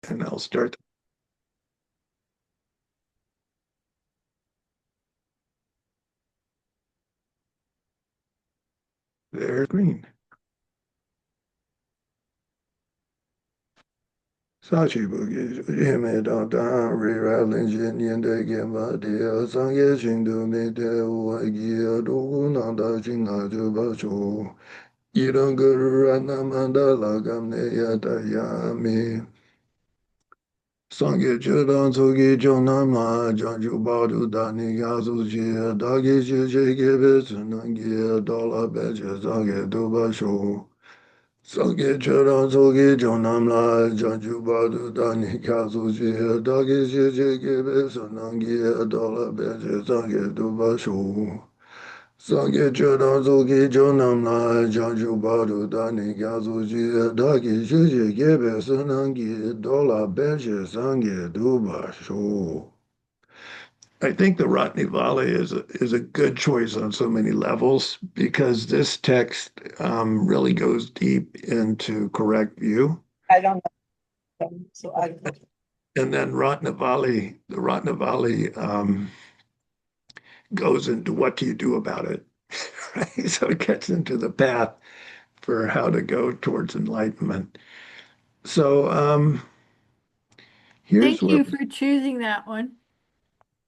And I'll start. There, green. Sachi Boogie, Jimmy Don Don, Rattling Jin Yin De Gamma Dia, Sang Ye Jing Do Me De Wagi, Do Nanda Jing A Ju Ba Chu, Yidong Guru Ratna Mandala Gam Ne Yata Yami, Sang Ye Chudon Sugi Jonam La, Janju Badu Dani Yazu Jia, Dagi Jiji Gibi Sunangi, Dola Beja Zage Duba Shu. Sangye cheran sogi jonam la janju badu dani kazu ji dagi ji ji gebe sanangi adala beje sangye duba shu. Sangye cheran sogi jonam la janju badu dani kazu ji dagi ji ji gebe sanangi adala beje sangye duba shu. I think the Ratnavali is a good choice on so many levels because this text really goes deep into correct view. I don't know. So I And then the Ratnavali goes into what do you do about it, right? So it gets into the path for how to go towards enlightenment. So here's Thank where, you for choosing that one.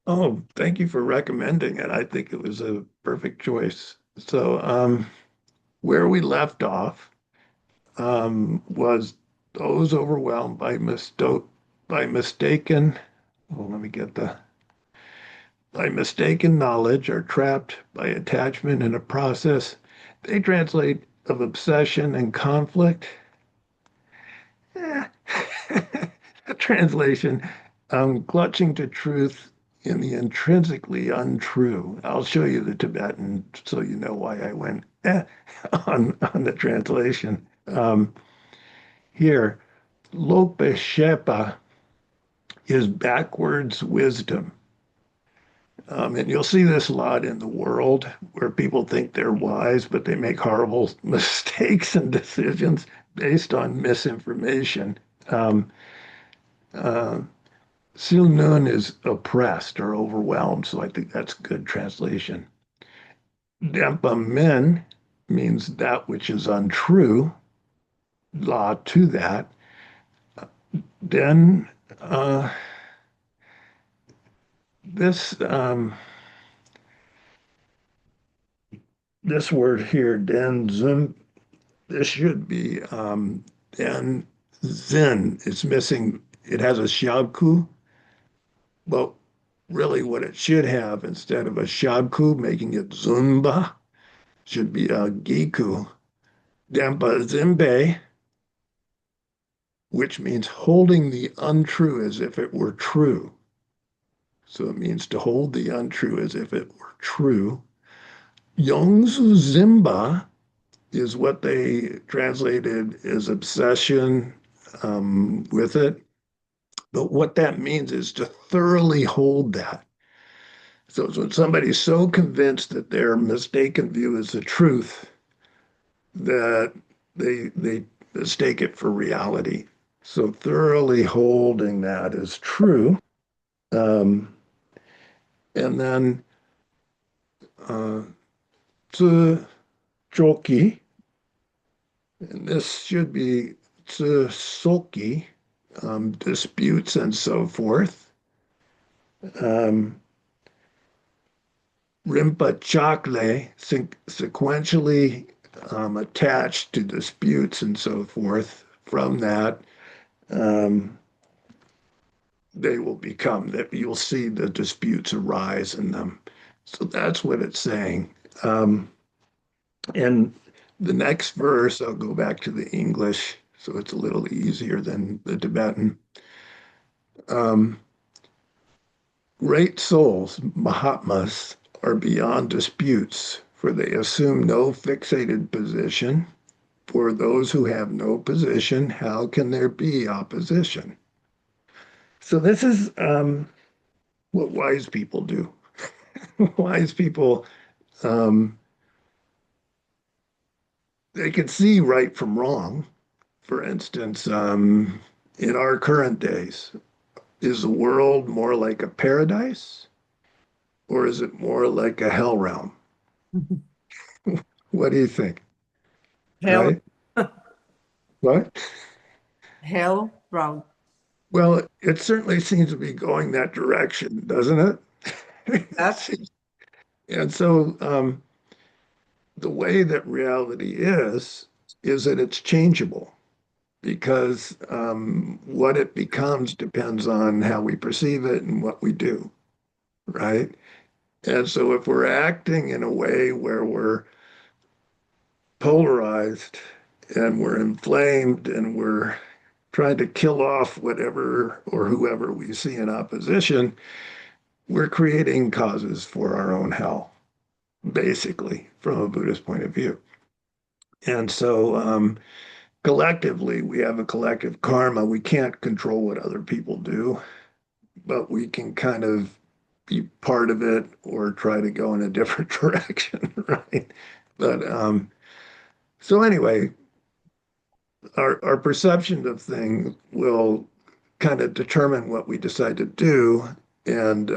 oh, thank you for recommending it. I think it was a perfect choice. So where we left off was those overwhelmed by mistaken, oh, let me get the, by mistaken knowledge are trapped by attachment in a process. They translate of obsession and conflict. Eh. Translation, clutching to truth in the intrinsically untrue. I'll show you the Tibetan so you know why I went on the translation. Here, Lopeshepa is backwards wisdom. And you'll see this a lot in the world where people think they're wise, but they make horrible mistakes and decisions based on misinformation. Um, uh, Silnun is oppressed or overwhelmed, so I think that's a good translation. Dempa min means that which is untrue, law to that. Then this this word here, den zun, this should be den zin. It's missing. It has a shabku, but really what it should have instead of a shabku, making it zumba, should be a giku. Dempa zimbe, which means holding the untrue as if it were true. So it means to hold the untrue as if it were true. Yongzu Zimba is what they translated as obsession with it. But what that means is to thoroughly hold that. So it's when somebody's so convinced that their mistaken view is the truth that they mistake it for reality. So thoroughly holding that as true. Um, and then tsu joki, and this should be tsu soki, disputes and so forth. Um, Rimpa chakle, sequentially attached to disputes and so forth. From that, um, they will become that you'll see the disputes arise in them. So that's what it's saying. And the next verse, I'll go back to the English, so it's a little easier than the Tibetan. Um, Great souls, Mahatmas, are beyond disputes, for they assume no fixated position. For those who have no position, how can there be opposition? So this is what wise people do. Wise people, um, they can see right from wrong. For instance, in our current days, is the world more like a paradise or is it more like a hell realm? What do you think? Hell, Right? What? hell round. Well, it certainly seems to be going that direction, doesn't it? That And so the way that reality is that it's changeable because what it becomes depends on how we perceive it and what we do, right? And so if we're acting in a way where we're polarized and we're inflamed and we're trying to kill off whatever or whoever we see in opposition, we're creating causes for our own hell, basically, from a Buddhist point of view. And so collectively, we have a collective karma. We can't control what other people do, but we can kind of be part of it or try to go in a different direction, right? But so anyway, our perception of things will kind of determine what we decide to do and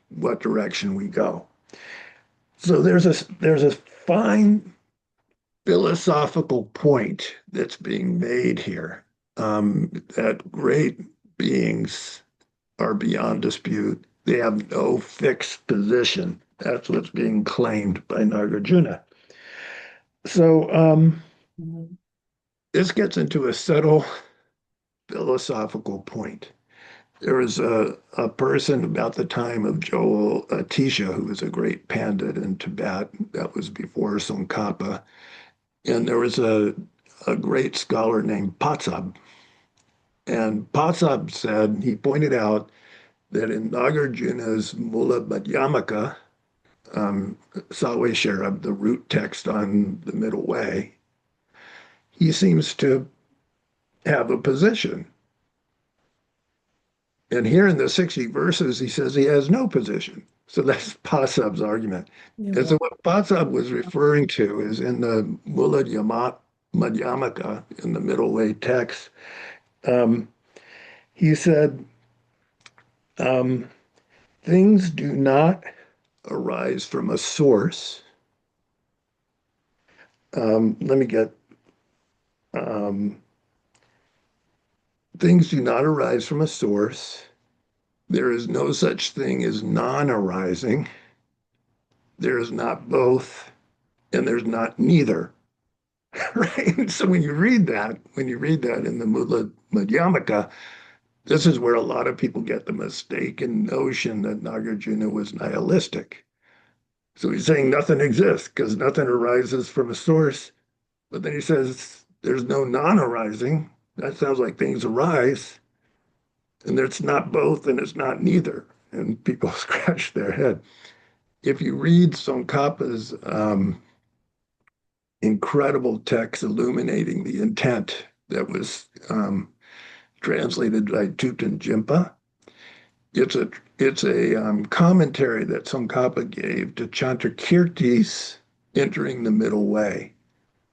what direction we go. So there's a fine philosophical point that's being made here that great beings are beyond dispute. They have no fixed position. That's what's being claimed by Nagarjuna. So Mhm. this gets into a subtle philosophical point. There was a person about the time of Joel Atisha, who was a great pandit in Tibet. That was before Tsongkhapa. And there was a great scholar named Patsab. And Patsab said, he pointed out that in Nagarjuna's Mula Madhyamaka, Sawe Sherab, the root text on the middle way, he seems to have a position. And here in the 60 verses, he says he has no position. So that's Pasab's argument. And Yeah. so what Pasab was referring to is in the Mula Madhyamaka, in the middle way text, um, he said, um, things do not arise from a source. Let me get, um, things do not arise from a source. There is no such thing as non-arising. There is not both, and there's not neither. Right? So when you read that in the Madhyamaka, this is where a lot of people get the mistaken notion that Nagarjuna was nihilistic. So he's saying nothing exists because nothing arises from a source. But then he says there's no non-arising. That sounds like things arise, and it's not both and it's not neither. And people scratch their head. If you read Tsongkhapa's incredible text illuminating the intent that was translated by Tutin Jimpa. It's a commentary that Tsongkhapa gave to Chantakirti's Entering the Middle Way.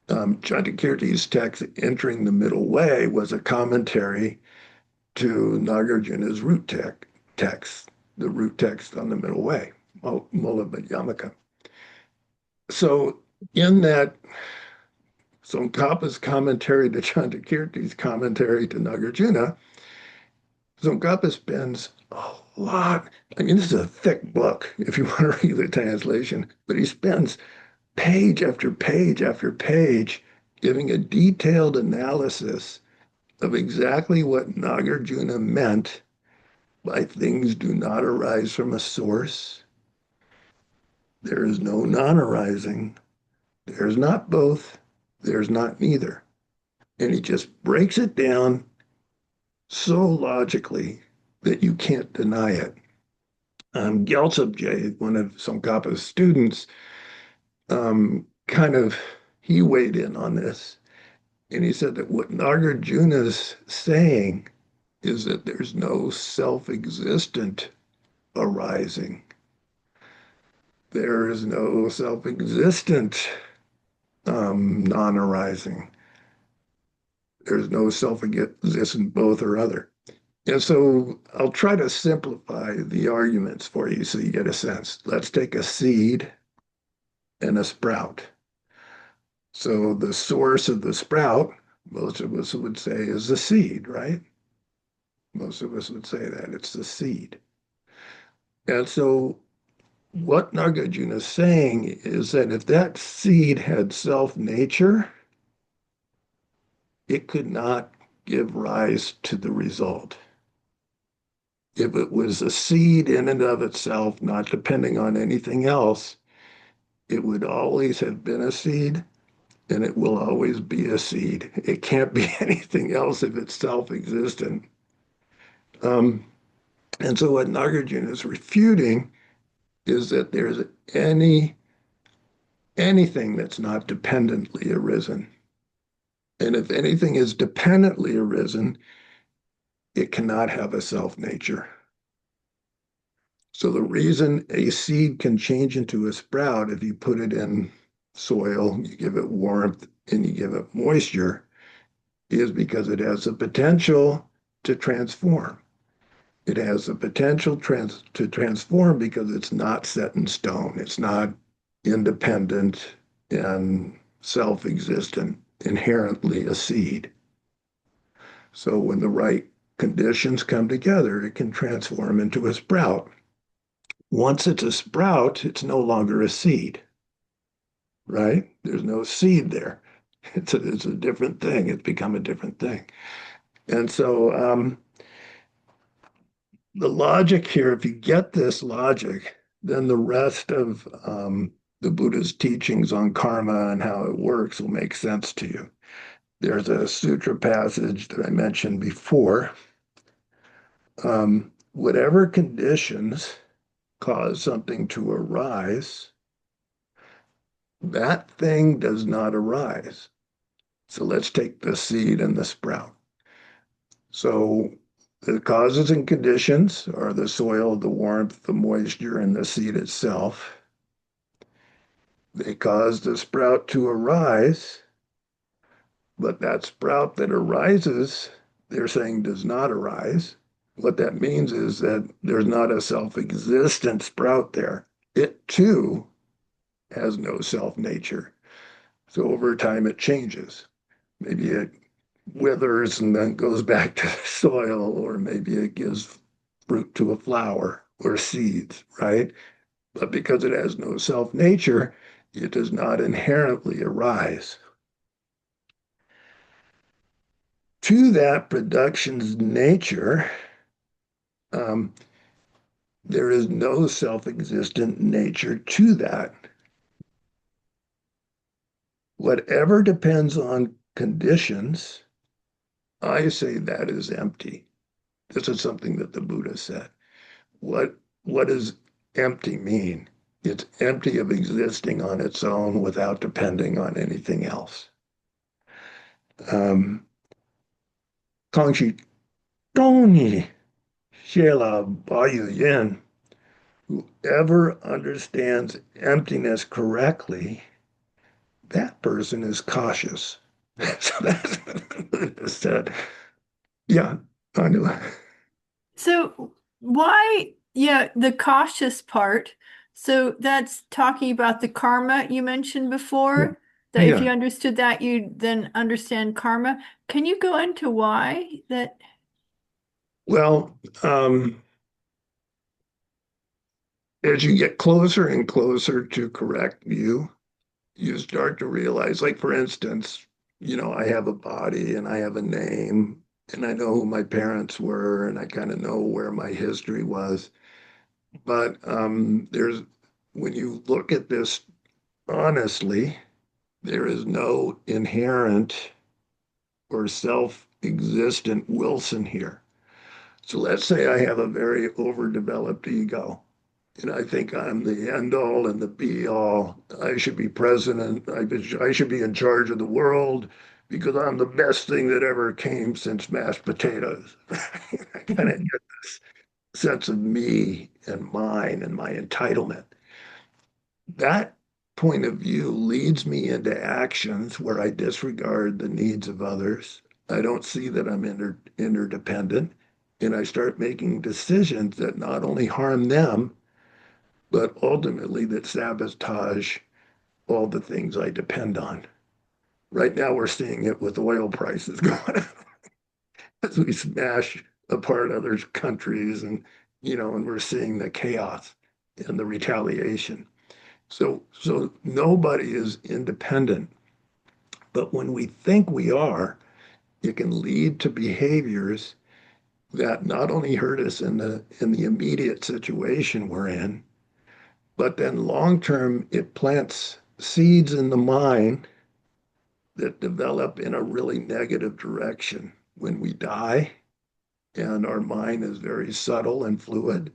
Chantakirti's text Entering the Middle Way was a commentary to Nagarjuna's text, the root text on the Middle Way, Mula Madhyamaka. So in that Tsongkhapa's commentary to Chantakirti's commentary to Nagarjuna, Tsongkhapa spends a lot. I mean, this is a thick book if you want to read the translation, but he spends page after page after page giving a detailed analysis of exactly what Nagarjuna meant by things do not arise from a source. There is no non-arising. There's not both. There's not neither. And he just breaks it down so logically that you can't deny it. Gyaltsab, one of Tsongkhapa's students, kind of he weighed in on this, and he said that what Nagarjuna's saying is that there's no self-existent arising. There is no self-existent non-arising. There's no self-existent both or other. And so I'll try to simplify the arguments for you so you get a sense. Let's take a seed and a sprout. So the source of the sprout, most of us would say, is the seed, right? Most of us would say that it's the seed. And so what Nagarjuna is saying is that if that seed had self-nature, it could not give rise to the result. If it was a seed in and of itself, not depending on anything else, it would always have been a seed and it will always be a seed. It can't be anything else if it's self-existent. Um, and so what Nagarjuna is refuting is that there's anything that's not dependently arisen. And if anything is dependently arisen, it cannot have a self-nature. So the reason a seed can change into a sprout if you put it in soil, you give it warmth, and you give it moisture, is because it has the potential to transform. It has the potential to transform because it's not set in stone. It's not independent and self-existent, inherently a seed. So when the right conditions come together, it can transform into a sprout. Once it's a sprout, it's no longer a seed, right? There's no seed there. It's a different thing. It's become a different thing. And so the logic here, if you get this logic, then the rest of the Buddha's teachings on karma and how it works will make sense to you. There's a sutra passage that I mentioned before. Whatever conditions cause something to arise, that thing does not arise. So let's take the seed and the sprout. So the causes and conditions are the soil, the warmth, the moisture, and the seed itself. They cause the sprout to arise, but that sprout that arises, they're saying does not arise. What that means is that there's not a self-existent sprout there. It too has no self-nature. So over time it changes. Maybe it withers and then goes back to the soil, or maybe it gives fruit to a flower or seeds, right? But because it has no self-nature, it does not inherently arise. To that production's nature, um, there is no self-existent nature to that. Whatever depends on conditions, I say that is empty. This is something that the Buddha said. What does empty mean? It's empty of existing on its own without depending on anything else. Um, 康熙东尼谢了保有人 whoever understands emptiness correctly, that person is cautious. So that's what it said. Yeah, I knew. So why, yeah, the cautious part. So that's talking about the karma you mentioned Yeah. before, that if Yeah. you understood that, you then understand karma. Can you go into why that? Well, as you get closer and closer to correct view, you start to realize, like, for instance, I have a body and I have a name and I know who my parents were and I kind of know where my history was. But when you look at this honestly, there is no inherent or self-existent Wilson here. So let's say I have a very overdeveloped ego. And I think I'm the end all and the be all. I should be president. I should be in charge of the world because I'm the best thing that ever came since mashed potatoes. I kind of get this sense of me and mine and my entitlement. That point of view leads me into actions where I disregard the needs of others. I don't see that I'm interdependent, and I start making decisions that not only harm them, but ultimately that sabotage all the things I depend on. Right now, we're seeing it with oil prices going up as we smash apart other countries, and we're seeing the chaos and the retaliation. So nobody is independent, but when we think we are, it can lead to behaviors that not only hurt us in the immediate situation we're in, but then long term it plants seeds in the mind that develop in a really negative direction. When we die and our mind is very subtle and fluid,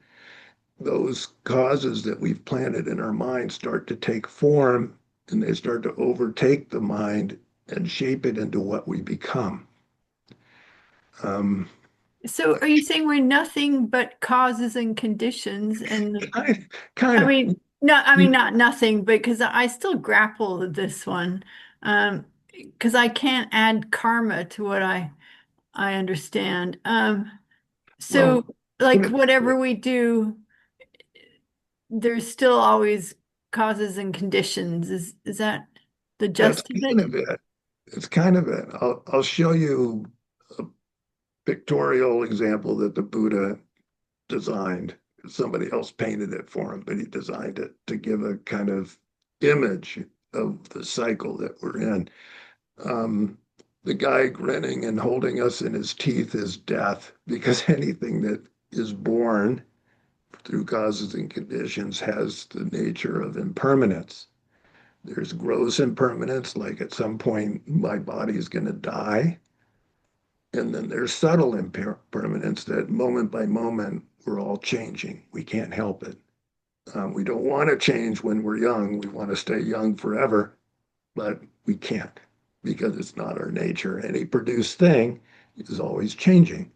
those causes that we've planted in our mind start to take form and they start to overtake the mind and shape it into what we become. Um, So are you saying we're nothing but causes and conditions? And kind, kind I of. mean, no, I mean not nothing, because I still grapple with this one. Because I can't add karma to what I understand. So Well, put like it this way. whatever we do, there's still always causes and conditions. Is that the That's gist of kind it? of it. It's kind of it. I'll show you a pictorial example that the Buddha designed. Somebody else painted it for him, but he designed it to give a kind of image of the cycle that we're in. Um, the guy grinning and holding us in his teeth is death, because anything that is born through causes and conditions has the nature of impermanence. There's gross impermanence, like at some point my body is going to die. And then there's subtle impermanence that moment by moment we're all changing. We can't help it. We don't want to change when we're young. We want to stay young forever, but we can't because it's not our nature. Any produced thing is always changing.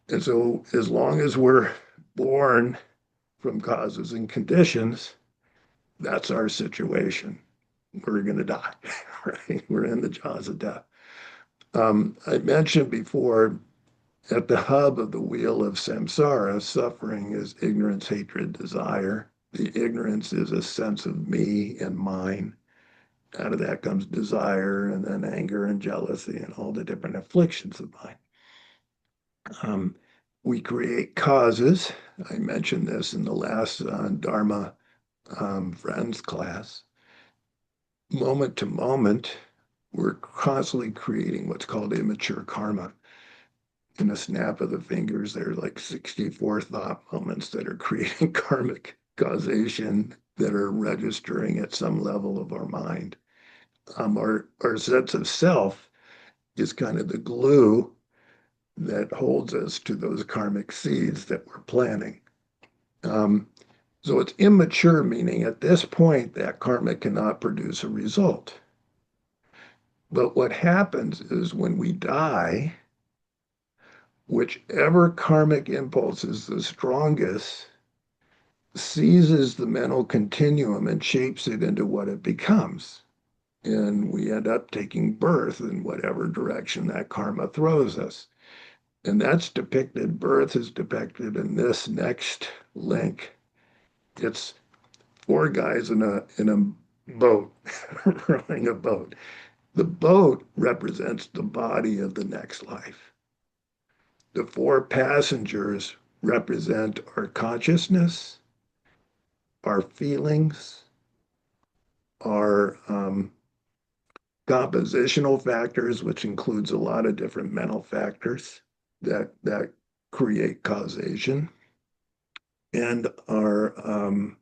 And so, as long as we're born from causes and conditions, that's our situation. We're going to die, right? We're in the jaws of death. I mentioned before, at the hub of the wheel of samsara, suffering is ignorance, hatred, desire. The ignorance is a sense of me and mine. Out of that comes desire, and then anger and jealousy and all the different afflictions of mind. Um, we create causes. I mentioned this in the last Dharma Friends class. Moment to moment, we're constantly creating what's called immature karma. In a snap of the fingers, there are like 64 thought moments that are creating karmic causation that are registering at some level of our mind. Our sense of self is kind of the glue that holds us to those karmic seeds that we're planting. Um, so it's immature, meaning at this point that karma cannot produce a result. But what happens is when we die, whichever karmic impulse is the strongest seizes the mental continuum and shapes it into what it becomes. And we end up taking birth in whatever direction that karma throws us. And that's depicted, birth is depicted in this next link. It's four guys in a boat, rowing a boat. The boat represents the body of the next life. The four passengers represent our consciousness, our feelings, our compositional factors, which includes a lot of different mental factors that create causation, and our um,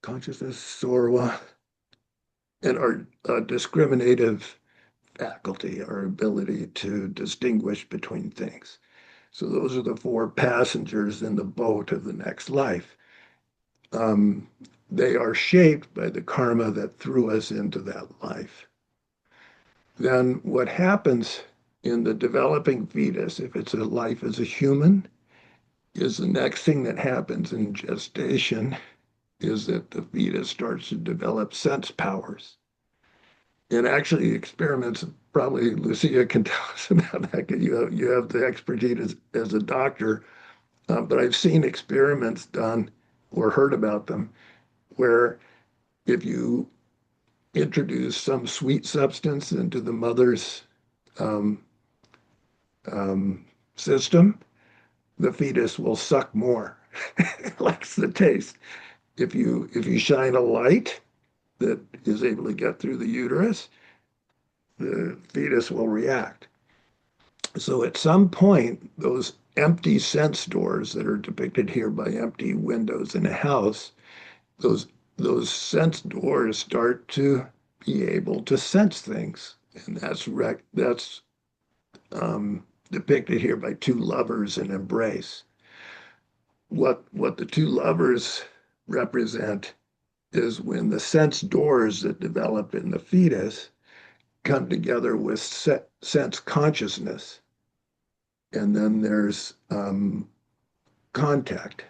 consciousness, sorwa, and our discriminative faculty, our ability to distinguish between things. So those are the four passengers in the boat of the next life. Um, they are shaped by the karma that threw us into that life. Then what happens in the developing fetus, if it's a life as a human, is the next thing that happens in gestation is that the fetus starts to develop sense powers. And actually, experiments, probably Lucia can tell us about that, 'cause you have the expertise as a doctor. But I've seen experiments done or heard about them where if you introduce some sweet substance into the mother's um, um, system, the fetus will suck more. It likes the taste. If you shine a light that is able to get through the uterus, the fetus will react. So at some point, those empty sense doors that are depicted here by empty windows in a house, those those sense doors start to be able to sense things, and that's depicted here by two lovers in embrace. What the two lovers represent is when the sense doors that develop in the fetus come together with sense consciousness, and then there's contact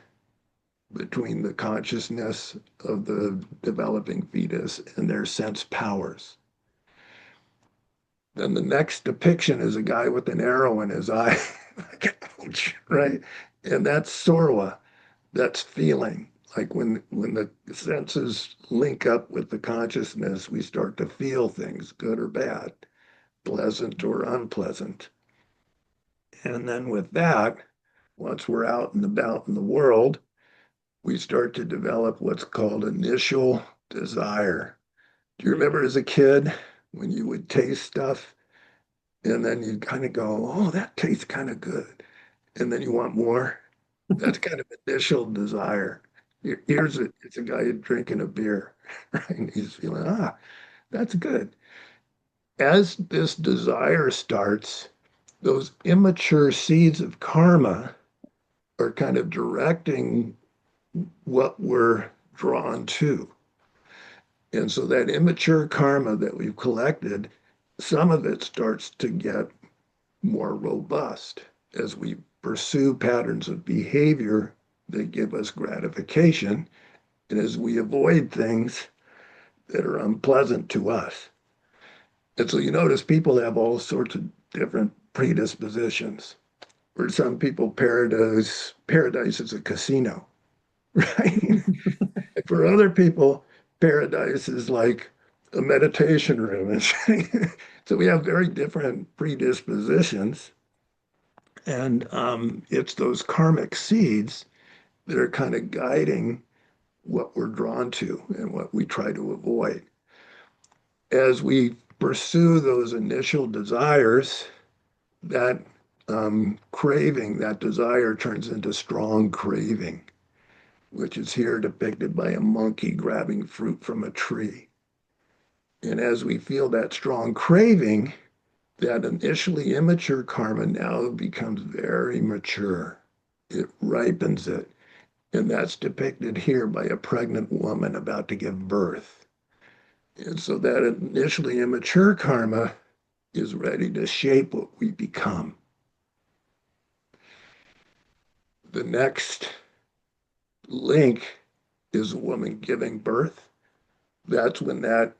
between the consciousness of the developing fetus and their sense powers. Then the next depiction is a guy with an arrow in his eye. Ouch, right? And that's Sorwa. That's feeling. Like when the senses link up with the consciousness, we start to feel things, good or bad, pleasant or unpleasant. And then with that, once we're out and about in the world, we start to develop what's called initial desire. Do you remember as a kid when you would taste stuff and then you kind of go, oh, that tastes kind of good. And then you want more? That's kind of initial desire. It's a guy drinking a beer, right? And he's feeling, that's good. As this desire starts, those immature seeds of karma are kind of directing what we're drawn to. And so that immature karma that we've collected, some of it starts to get more robust as we pursue patterns of behavior that give us gratification, and as we avoid things that are unpleasant to us. And so you notice people have all sorts of different predispositions. For some people, paradise is a casino, right? For other people, paradise is like a meditation room. So we have very different predispositions. And it's those karmic seeds that are kind of guiding what we're drawn to and what we try to avoid. As we pursue those initial desires, that craving, that desire turns into strong craving, which is here depicted by a monkey grabbing fruit from a tree. And as we feel that strong craving, that initially immature karma now becomes very mature. It ripens it. And that's depicted here by a pregnant woman about to give birth. And so that initially immature karma is ready to shape what we become. The next link is a woman giving birth. That's when that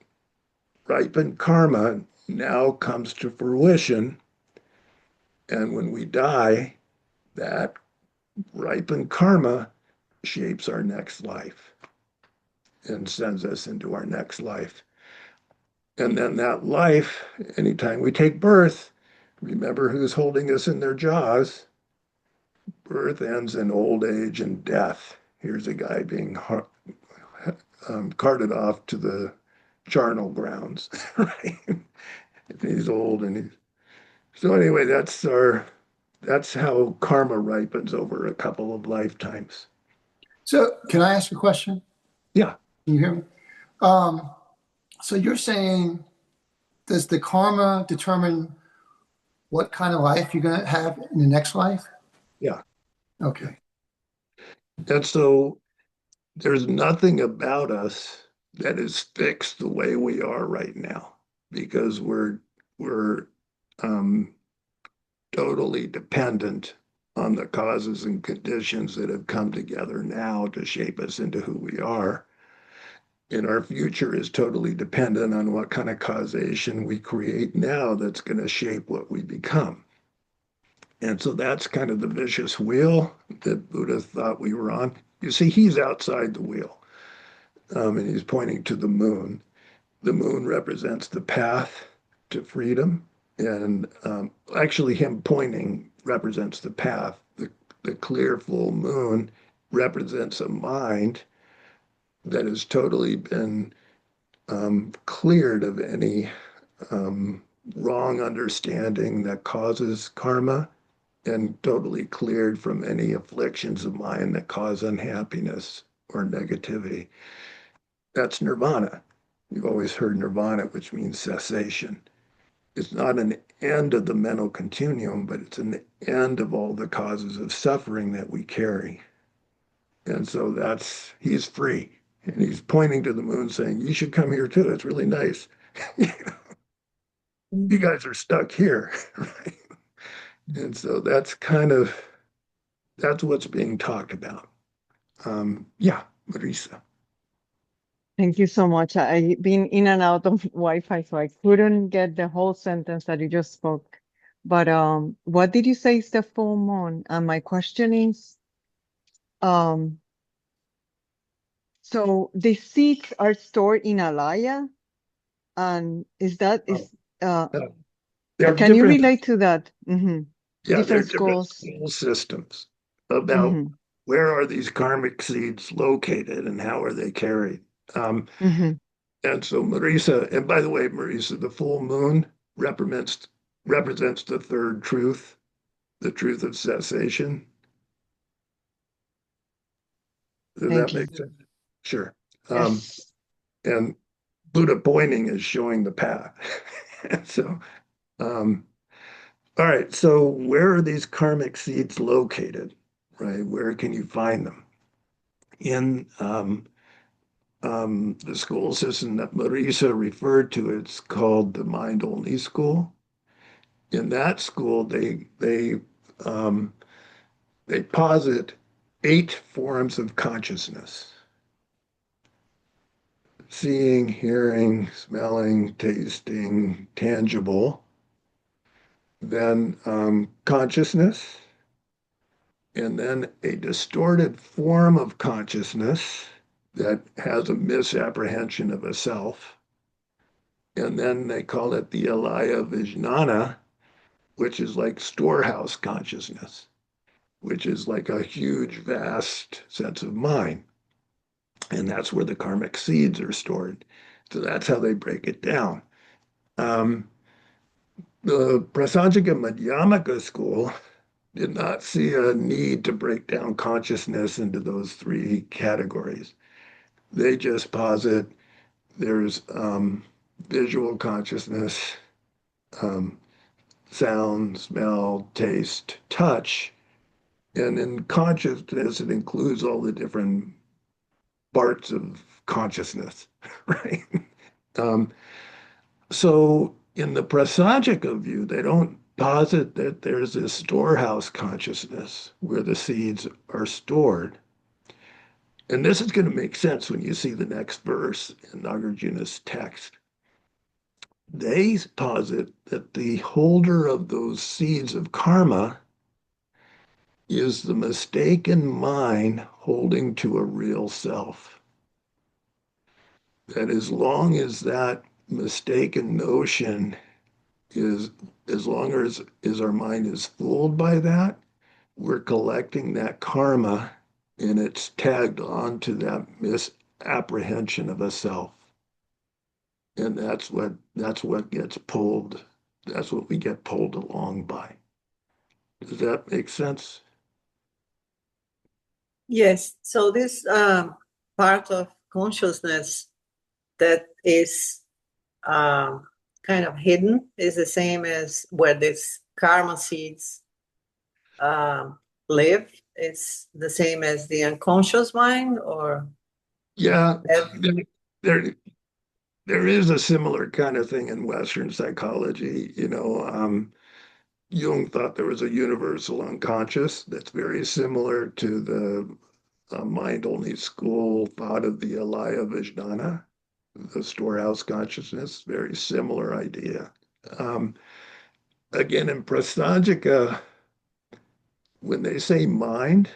ripened karma now comes to fruition. And when we die, that ripened karma shapes our next life and sends us into our next life. And then that life, anytime we take birth, remember who's holding us in their jaws. Birth ends in old age and death. Here's a guy being carted off to the charnel grounds, right? And he's old and he's so anyway, that's how karma ripens over a couple of lifetimes. So, can I ask a question? Yeah, Can you hear me? Um, so you're saying, does the karma determine what kind of life you're going to have in the next life? yeah. Okay. And so there's nothing about us that is fixed the way we are right now because we're um, totally dependent on the causes and conditions that have come together now to shape us into who we are. And our future is totally dependent on what kind of causation we create now that's going to shape what we become. And so that's kind of the vicious wheel that Buddha thought we were on. You see, he's outside the wheel, and he's pointing to the moon. The moon represents the path to freedom. And actually, him pointing represents the path. The clear full moon represents a mind that has totally been cleared of any um, wrong understanding that causes karma and totally cleared from any afflictions of mind that cause unhappiness or negativity. That's nirvana. You've always heard nirvana, which means cessation. It's not an end of the mental continuum, but it's an end of all the causes of suffering that we carry. And so he's free. And he's pointing to the moon saying, you should come here too. It's really nice. You guys are stuck here. Right? And so that's what's being talked about. Yeah, Marisa. Thank you so much. I've been in and out of Wi-Fi, so I couldn't get the whole sentence that you just spoke. But what did you say is the full moon? And my question is, um, so the seeds are stored in alaya, and is uh, There are can you different, relate to that? yeah, there are Different different schools. school systems about Mm-hmm. where are these karmic seeds located and how are they carried. Um, Mm-hmm. and so Marisa, and by the way, Marisa, the full moon represents the third truth, the truth of cessation. Does that Thank you. make sense? Sure. Um, Yes. and Buddha pointing is showing the path. So, um, all right. So, where are these karmic seeds located? Right? Where can you find them? In the school system that Marisa referred to, it's called the mind only school. In that school, um, they posit 8 forms of consciousness: seeing, hearing, smelling, tasting, tangible, then consciousness, and then a distorted form of consciousness that has a misapprehension of a self. And then they call it the alaya vijnana, which is like storehouse consciousness, which is like a huge, vast sense of mind. And that's where the karmic seeds are stored. So that's how they break it down. Um, the Prasangika Madhyamaka school did not see a need to break down consciousness into those 3 categories. They just posit there's visual consciousness, um, sound, smell, taste, touch. And in consciousness, it includes all the different parts of consciousness, right? Um, so in the Prasangika view, they don't posit that there's this storehouse consciousness where the seeds are stored. And this is going to make sense when you see the next verse in Nagarjuna's text. They posit that the holder of those seeds of karma is the mistaken mind holding to a real self. That as long as that mistaken notion is, as long as our mind is fooled by that, we're collecting that karma and it's tagged on to that misapprehension of a self. And that's what gets pulled. That's what we get pulled along by. Does that make sense? Yes. So this part of consciousness that is kind of hidden is the same as where these karma seeds live. It's the same as the unconscious mind, or Yeah, that, there there is a similar kind of thing in Western psychology. Jung thought there was a universal unconscious that's very similar to the mind-only school thought of the alaya vijnana, the storehouse consciousness, very similar idea. Um, Again, in Prasangika, when they say mind,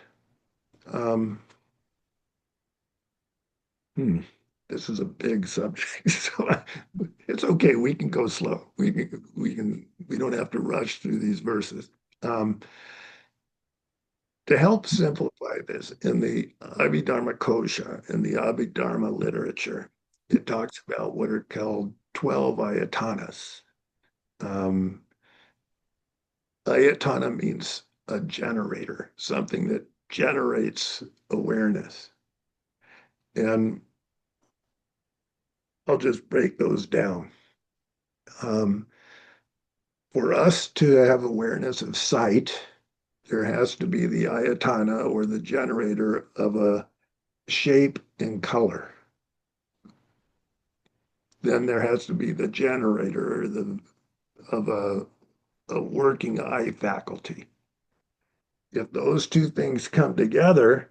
um, hmm, this is a big subject, so it's okay. We can go slow. We don't have to rush through these verses. Um, to help simplify this, in the Abhidharma Kosha, in the Abhidharma literature, it talks about what are called 12 ayatanas. Um, Ayatana means a generator, something that generates awareness. And I'll just break those down. Um, for us to have awareness of sight, there has to be the ayatana or the generator of a shape and color. Then there has to be the generator of a working eye faculty. If those two things come together,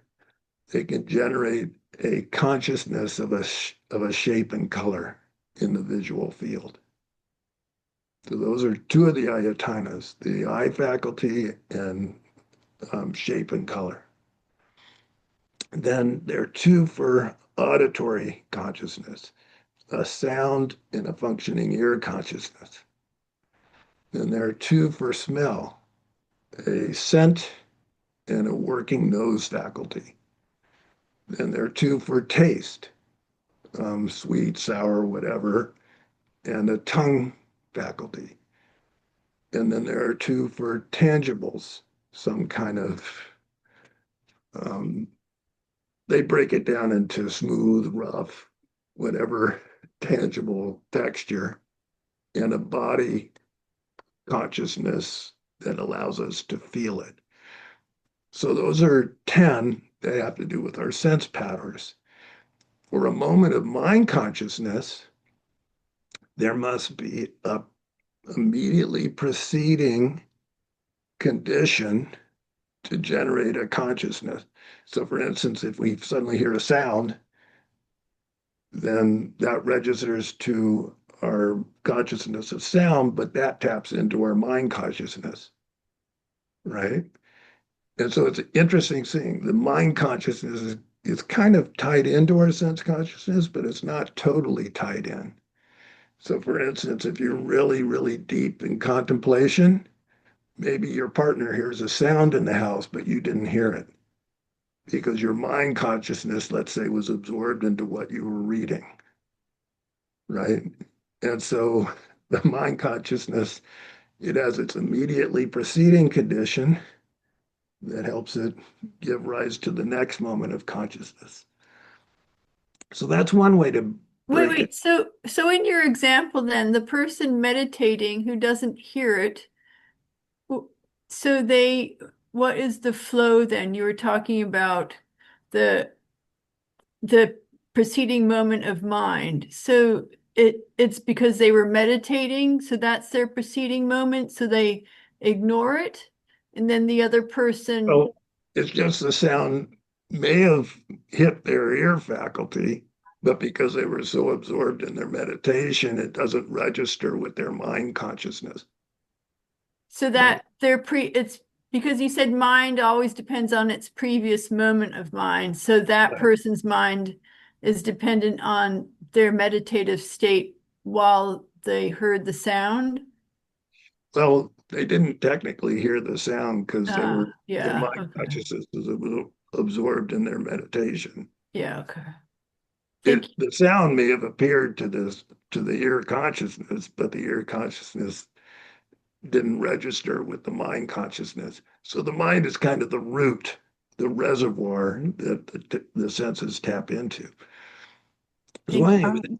they can generate a consciousness of a shape and color in the visual field. So those are two of the ayatanas, the eye faculty and shape and color. Then there are two for auditory consciousness, a sound and a functioning ear consciousness. Then there are two for smell, a scent and a working nose faculty. Then there are two for taste, sweet, sour, whatever, and a tongue faculty. And then there are two for tangibles, some kind of, um, they break it down into smooth, rough, whatever tangible texture, and a body consciousness that allows us to feel it. So those are 10. They have to do with our sense patterns. For a moment of mind consciousness, there must be a immediately preceding condition to generate a consciousness. So for instance, if we suddenly hear a sound, then that registers to our consciousness of sound, but that taps into our mind consciousness, right? And so it's an interesting thing. The mind consciousness is kind of tied into our sense consciousness, but it's not totally tied in. So for instance, if you're really, really deep in contemplation, maybe your partner hears a sound in the house, but you didn't hear it because your mind consciousness, let's say, was absorbed into what you were reading, right? And so the mind consciousness, it has its immediately preceding condition that helps it give rise to the next moment of consciousness. So that's one way to break it. Wait. So in your example, then the person meditating who doesn't hear it, so what is the flow then? You were talking about the the preceding moment of mind. So it's because they were meditating, so that's their preceding moment, so they ignore it, and then the other person. So it's just the sound may have hit their ear faculty, but because they were so absorbed in their meditation, it doesn't register with their mind consciousness. So Right. that it's because you said mind always depends on its previous moment of mind. So that Right. person's mind is dependent on their meditative state while they heard the sound. Well, they didn't technically hear the sound because their Yeah, mind okay. consciousness was absorbed in their meditation. Yeah, okay. Thank you. The sound may have appeared to the ear consciousness, but the ear consciousness didn't register with the mind consciousness. So the mind is kind of the root, the reservoir that the senses tap into. So Thank you.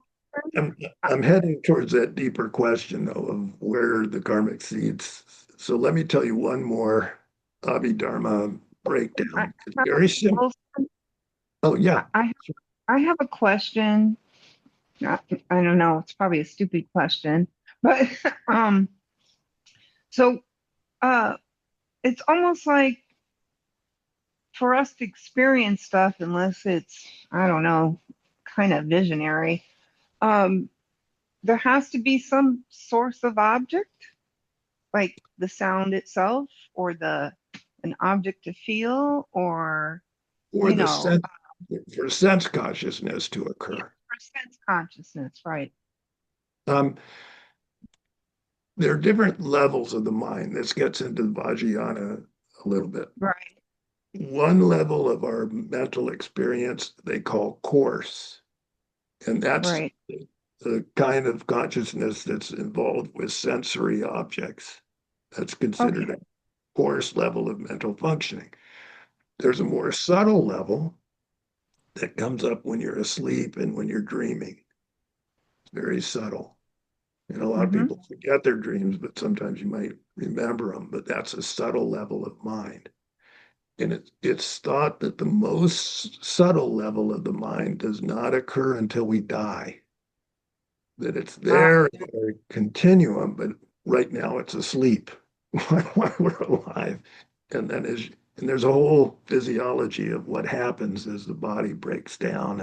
anyway, I'm heading towards that deeper question though of where the karmic seeds. So let me tell you one more Abhidharma I breakdown. It's have, very simple. Wilson, Oh yeah. I have a question. I don't know, it's probably a stupid question, but um, so uh, it's almost like for us to experience stuff, unless it's, I don't know, kind of visionary, um, there has to be some source of object, like the sound itself, or an object to feel, or or you the know, sense for sense consciousness to occur. for sense consciousness, right? Um, there are different levels of the mind. This gets into Vajrayana a little bit. Right, One level of our mental experience they call coarse, and that's right. the kind of consciousness that's involved with sensory objects. That's considered Okay. a coarse level of mental functioning. There's a more subtle level that comes up when you're asleep and when you're dreaming. It's very subtle. And a lot of Mm-hmm. people forget their dreams, but sometimes you might remember them. But that's a subtle level of mind. And it's thought that the most subtle level of the mind does not occur until we die, that it's there in a continuum, but right now it's asleep while we're alive. And then and there's a whole physiology of what happens as the body breaks down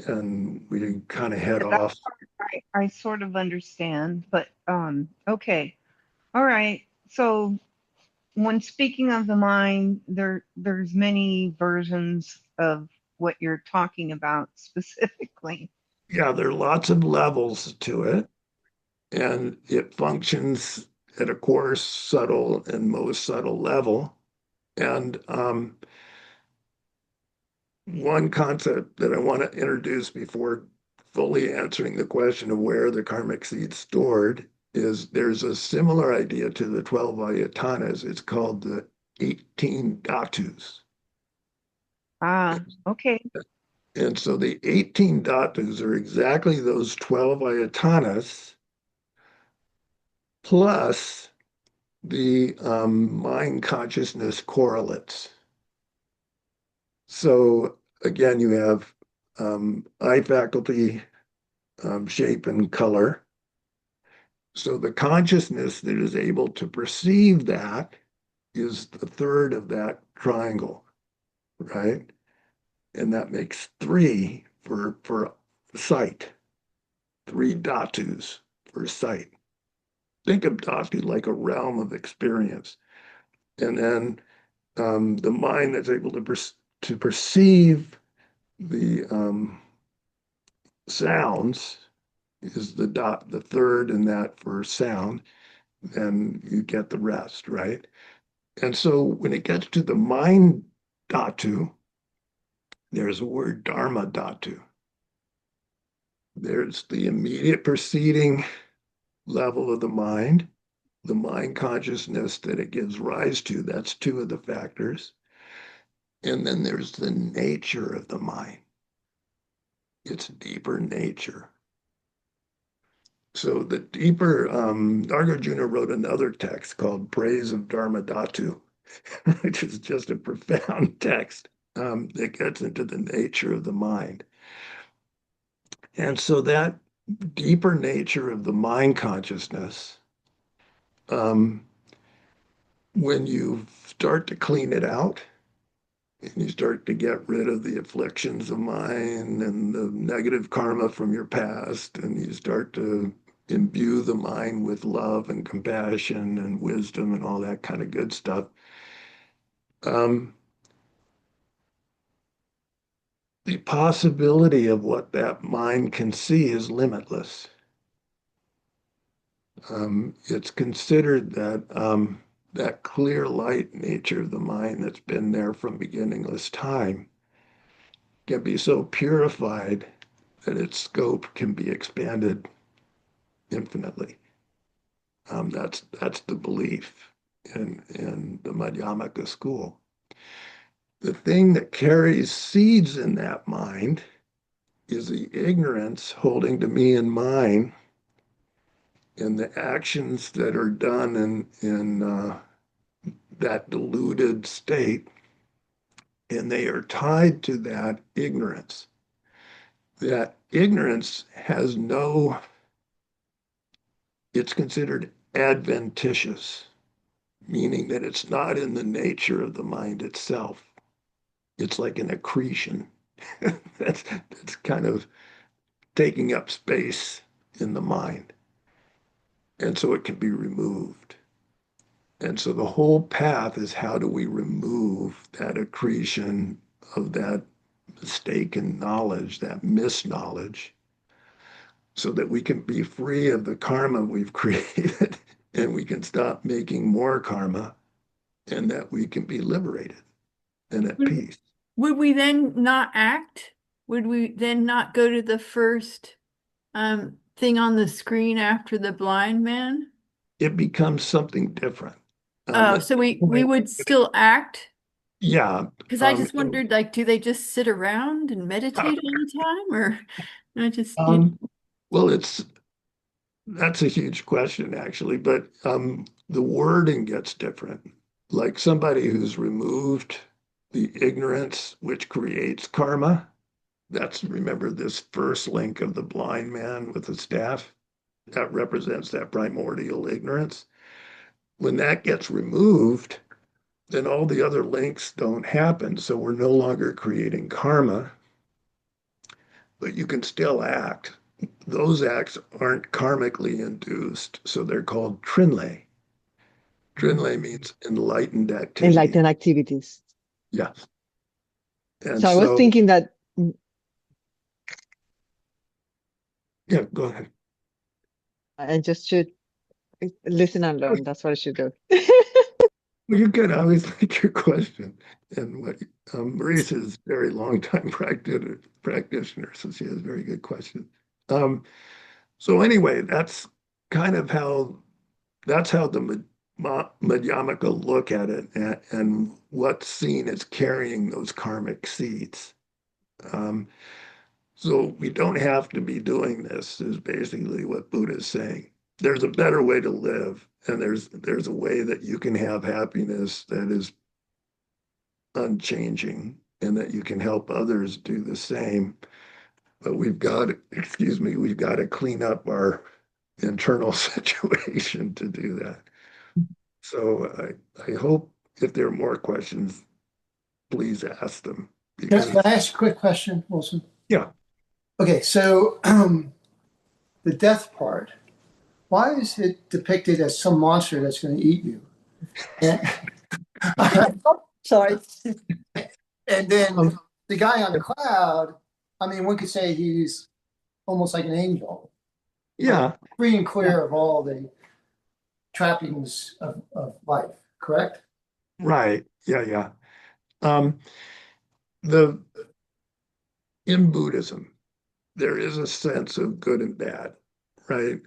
and we kind of head Yeah, that off. part I sort of understand, but okay. All right. So when speaking of the mind, there's many versions of what you're talking about specifically. Yeah, there are lots of levels to it, and it functions at a coarse, subtle, and most subtle level. And one concept that I want to introduce before fully answering the question of where the karmic seed's stored is there's a similar idea to the 12 ayatanas. It's called the 18 dhatus. Ah, okay. And so the 18 dhatus are exactly those 12 ayatanas plus the mind consciousness correlates. So again, you have eye faculty, shape, and color. So the consciousness that is able to perceive that is the third of that triangle, right? And that makes three for sight, three dhatus for sight. Think of dhatu like a realm of experience. And then the mind that's able to perceive the sounds is the third in that for sound, and you get the rest, right? And so when it gets to the mind dhatu, there's a word dharma dhatu. There's the immediate preceding level of the mind consciousness that it gives rise to. That's two of the factors. And then there's the nature of the mind, its deeper nature. So the deeper, Nagarjuna wrote another text called Praise of Dharma Dhatu, which is just a profound text that gets into the nature of the mind. And so that deeper nature of the mind consciousness, um, when you start to clean it out and you start to get rid of the afflictions of mind and the negative karma from your past, and you start to imbue the mind with love and compassion and wisdom and all that kind of good stuff, um, the possibility of what that mind can see is limitless. It's considered that that clear light nature of the mind that's been there from beginningless time can be so purified that its scope can be expanded infinitely. That's the belief in the Madhyamaka school. The thing that carries seeds in that mind is the ignorance holding to me and mine and the actions that are done in that deluded state, and they are tied to that ignorance. That ignorance has no, it's considered adventitious, meaning that it's not in the nature of the mind itself. It's like an accretion. That's kind of taking up space in the mind. And so it can be removed. And so the whole path is how do we remove that accretion of that mistaken knowledge, that misknowledge, so that we can be free of the karma we've created and we can stop making more karma and that we can be liberated and at Would, peace. would we then not act? Would we then not go to the first thing on the screen after the blind man? It becomes something different. Oh, so we would still act? Yeah. Because I just wondered, like, do they just sit around and meditate all the time, or I just, Well, that's a huge question, actually, but the wording gets different. Like somebody who's removed the ignorance which creates karma. Remember this first link of the blind man with the staff? That represents that primordial ignorance. When that gets removed, then all the other links don't happen. So we're no longer creating karma, but you can still act. Those acts aren't karmically induced, so they're called trinlay. Trinlay means enlightened activity. Enlightened activities. Yes. And So I was thinking that, yeah, go ahead. I just should listen and learn. That's what I should do. Well, you can always like your question. And what Marisa is a very long time practitioner, so she has very good questions. So anyway, that's kind of how the Madhyamaka look at it, and what's seen as carrying those karmic seeds. So we don't have to be doing this, is basically what Buddha is saying. There's a better way to live, and there's a way that you can have happiness that is unchanging and that you can help others do the same. But we've got to clean up our internal situation to do that. So I hope if there are more questions, please ask them. Can I ask a quick question, Wilson? Yeah. Okay, so the death part, why is it depicted as some monster that's going to eat you? And, Sorry. and then the guy on the cloud, I mean, one could say he's almost like an angel. Yeah. Free and clear of all the trappings of life, correct? Right. Yeah. The in Buddhism, there is a sense of good and bad, right?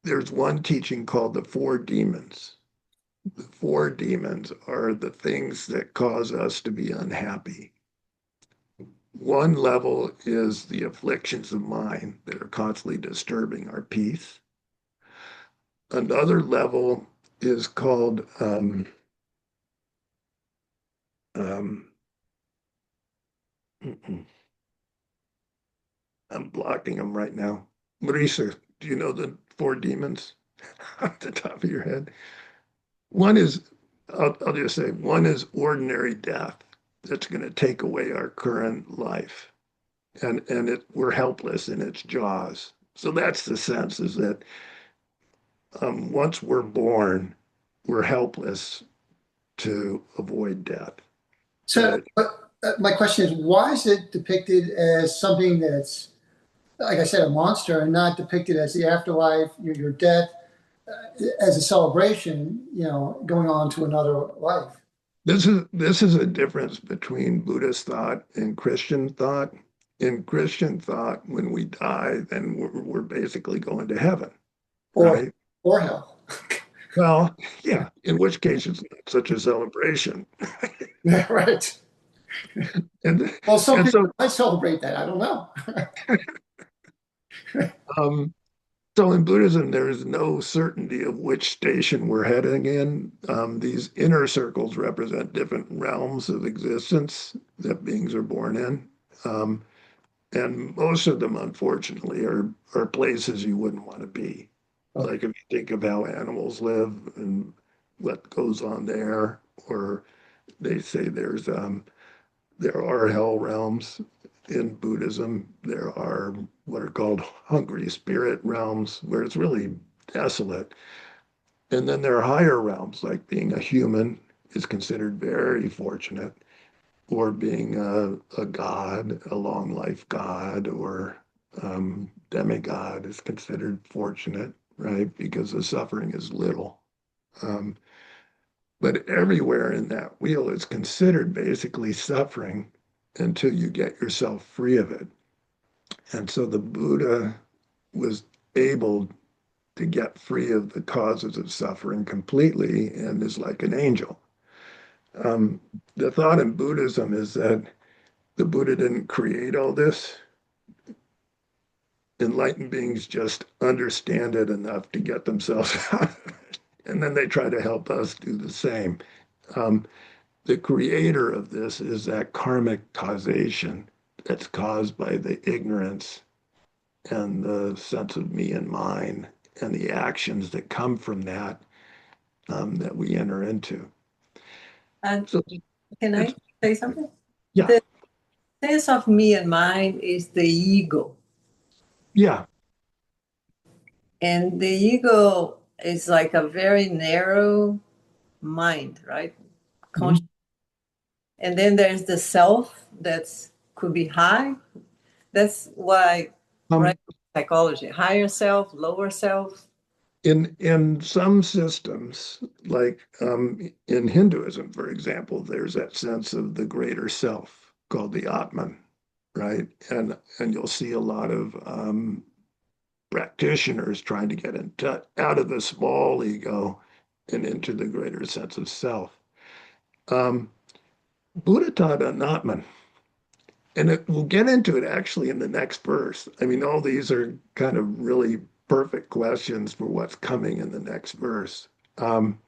There's one teaching called the four demons. The four demons are the things that cause us to be unhappy. One level is the afflictions of mind that are constantly disturbing our peace. Another level is called I'm blocking them right now. Marisa, do you know the four demons off the top of your head? One is, I'll just say, one is ordinary death that's going to take away our current life. And we're helpless in its jaws. So that's the sense, is that once we're born, we're helpless to avoid death. So, my question is, why is it depicted as something that's, like I said, a monster, and not depicted as the afterlife, your death, as a celebration, going on to another life? This is a difference between Buddhist thought and Christian thought. In Christian thought, when we die, then we're basically going to heaven, right? Or hell. Well, yeah, in which case it's not such a celebration. Yeah, right. And Well, some and people might celebrate that. I don't know. So in Buddhism, there is no certainty of which station we're heading in. These inner circles represent different realms of existence that beings are born in. And most of them, unfortunately, are places you wouldn't want to be. Okay. Like if you think of how animals live and what goes on there, or they say there are hell realms in Buddhism. There are what are called hungry spirit realms where it's really desolate. And then there are higher realms, like being a human is considered very fortunate, or being a god, a long life god, or demigod is considered fortunate, right? Because the suffering is little. Um, but everywhere in that wheel is considered basically suffering until you get yourself free of it. And so the Buddha was able to get free of the causes of suffering completely and is like an angel. Um, the thought in Buddhism is that the Buddha didn't create all this. Enlightened beings just understand it enough to get themselves out of it. And then they try to help us do the same. Um, the creator of this is that karmic causation that's caused by the ignorance and the sense of me and mine and the actions that come from that that we enter into. And So, can I say something? yeah, The sense of me and mine is the ego. yeah. And the ego is like a very narrow mind, right? Mhm. And then there's the self that's could be high. That's why Um, right psychology, higher self, lower self. in some systems, like in Hinduism, for example, there's that sense of the greater self called the Atman, right? And you'll see a lot of practitioners trying to get out of the small ego and into the greater sense of self. Um, Buddha taught an Atman, and we'll get into it actually in the next verse. I mean, all these are kind of really perfect questions for what's coming in the next verse. Um,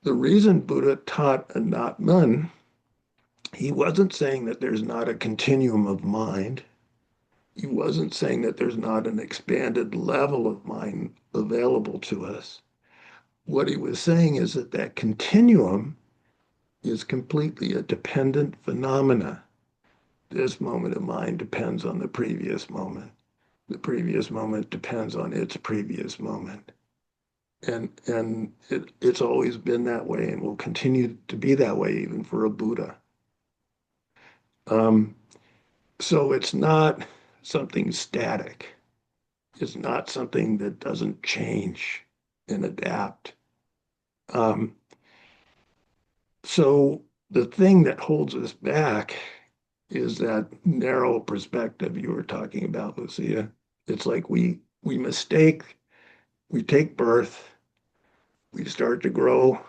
the reason Buddha taught an Atman, he wasn't saying that there's not a continuum of mind. He wasn't saying that there's not an expanded level of mind available to us. What he was saying is that that continuum is completely a dependent phenomena. This moment of mind depends on the previous moment. The previous moment depends on its previous moment. And it's always been that way and will continue to be that way even for a Buddha. Um, so it's not something static. It's not something that doesn't change and adapt. Um, so the thing that holds us back is that narrow perspective you were talking about, Lucia. It's like we mistake, we take birth, we start to grow,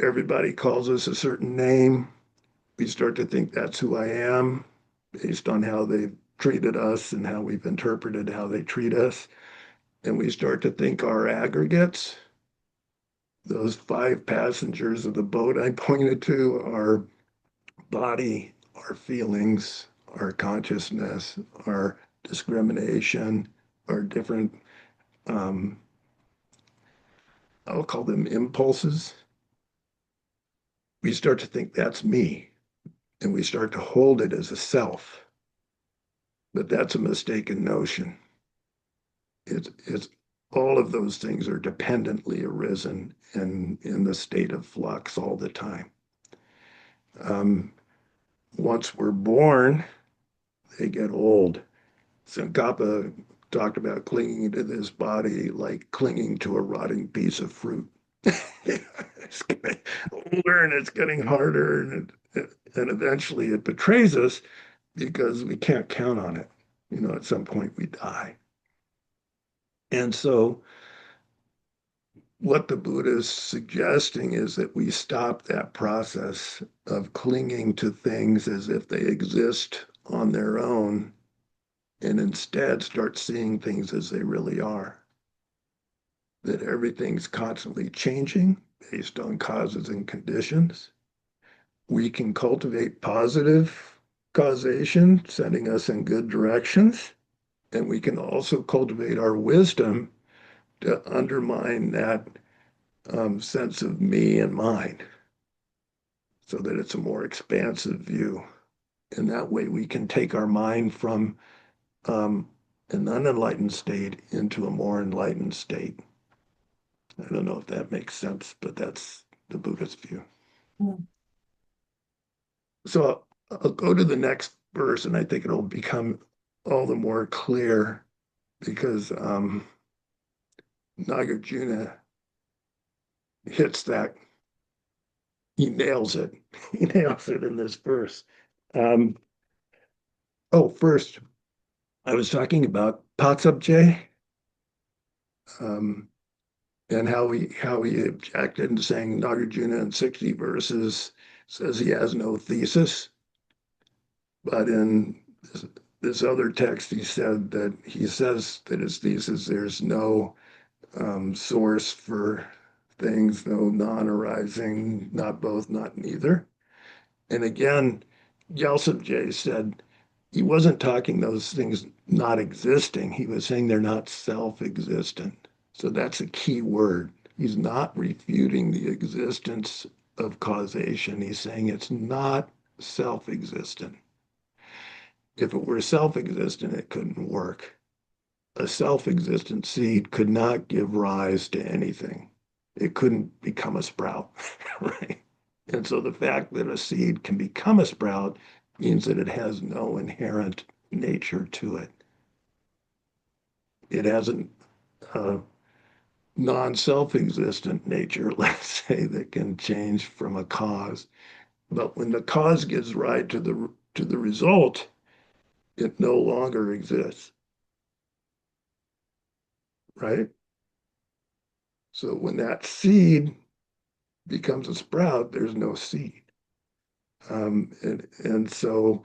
everybody calls us a certain name, we start to think that's who I am based on how they've treated us and how we've interpreted how they treat us. And we start to think our aggregates, those five passengers of the boat I pointed to, our body, our feelings, our consciousness, our discrimination, our different, um, I'll call them impulses. We start to think that's me and we start to hold it as a self. But that's a mistaken notion. It's all of those things are dependently arisen and in the state of flux all the time. Um, once we're born, they get old. Tsongkhapa talked about clinging to this body like clinging to a rotting piece of fruit. It's getting older and it's getting harder, and eventually it betrays us because we can't count on it. You know, at some point we die. And so what the Buddha is suggesting is that we stop that process of clinging to things as if they exist on their own and instead start seeing things as they really are. That everything's constantly changing based on causes and conditions. We can cultivate positive causation, sending us in good directions. And we can also cultivate our wisdom to undermine that sense of me and mine, so that it's a more expansive view. And that way we can take our mind from an unenlightened state into a more enlightened state. I don't know if that makes sense, but that's the Buddhist view. Mm. So I'll go to the next verse, and I think it'll become all the more clear because Nagarjuna hits that. He nails it. He nails it in this verse. Um, First, I was talking about Patsabje, um, and how he objected and saying Nagarjuna in 60 verses says he has no thesis, but in this other text he said that he says that his thesis there's no source for things, no non-arising, not both, not neither. And again, Gyaltsab said he wasn't talking those things not existing. He was saying they're not self-existent. So that's a key word. He's not refuting the existence of causation. He's saying it's not self-existent. If it were self-existent, it couldn't work. A self-existent seed could not give rise to anything. It couldn't become a sprout, right? And so the fact that a seed can become a sprout means that it has no inherent nature to it. It has a non-self-existent nature, let's say, that can change from a cause. But when the cause gives rise to the result, it no longer exists, right? So when that seed becomes a sprout, there's no seed. And so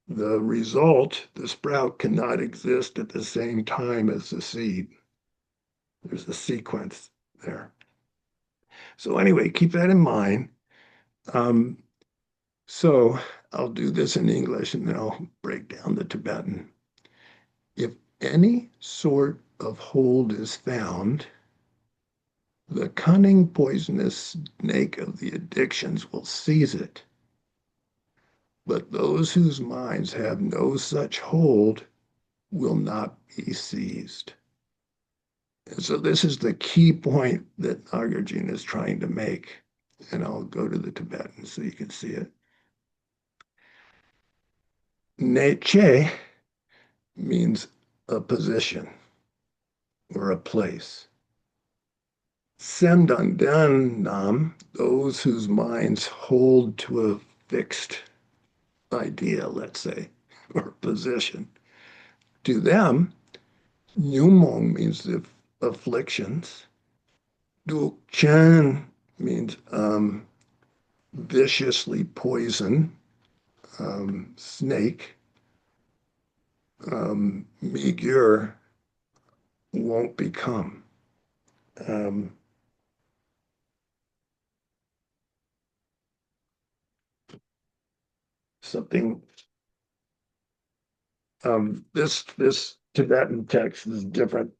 the result, the sprout, cannot exist at the same time as the seed. There's a sequence there. So anyway, keep that in mind. Um, so I'll do this in English and then I'll break down the Tibetan. If any sort of hold is found, the cunning poisonous snake of the addictions will seize it. But those whose minds have no such hold will not be seized. And so this is the key point that Nagarjuna is trying to make. And I'll go to the Tibetan so you can see it. Neche means a position or a place. Sendandan nam, those whose minds hold to a fixed idea, let's say, or position. To them, Nyumong means the afflictions. Dukchen means viciously poison, snake. Migyur won't become. Um, something this Tibetan text is different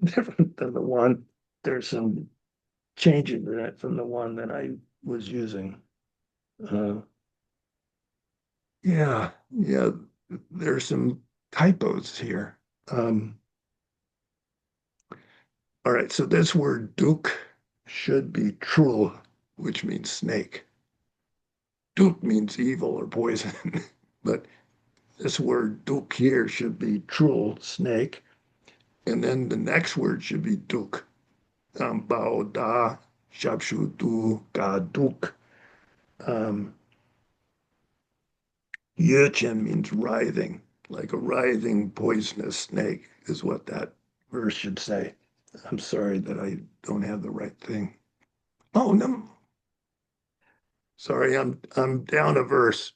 different than the one. There's some changes in it from the one that I was using. Uh, yeah, there's some typos here. All right, so this word duk should be trul, which means snake. Duk means evil or poison, but this word duk here should be trul, snake, and then the next word should be duk. Bao da, shabshu du, ga duk. Yurchen means writhing, like a writhing poisonous snake is what that verse should say. I'm sorry that I don't have the right thing. Oh no, sorry, I'm down a verse.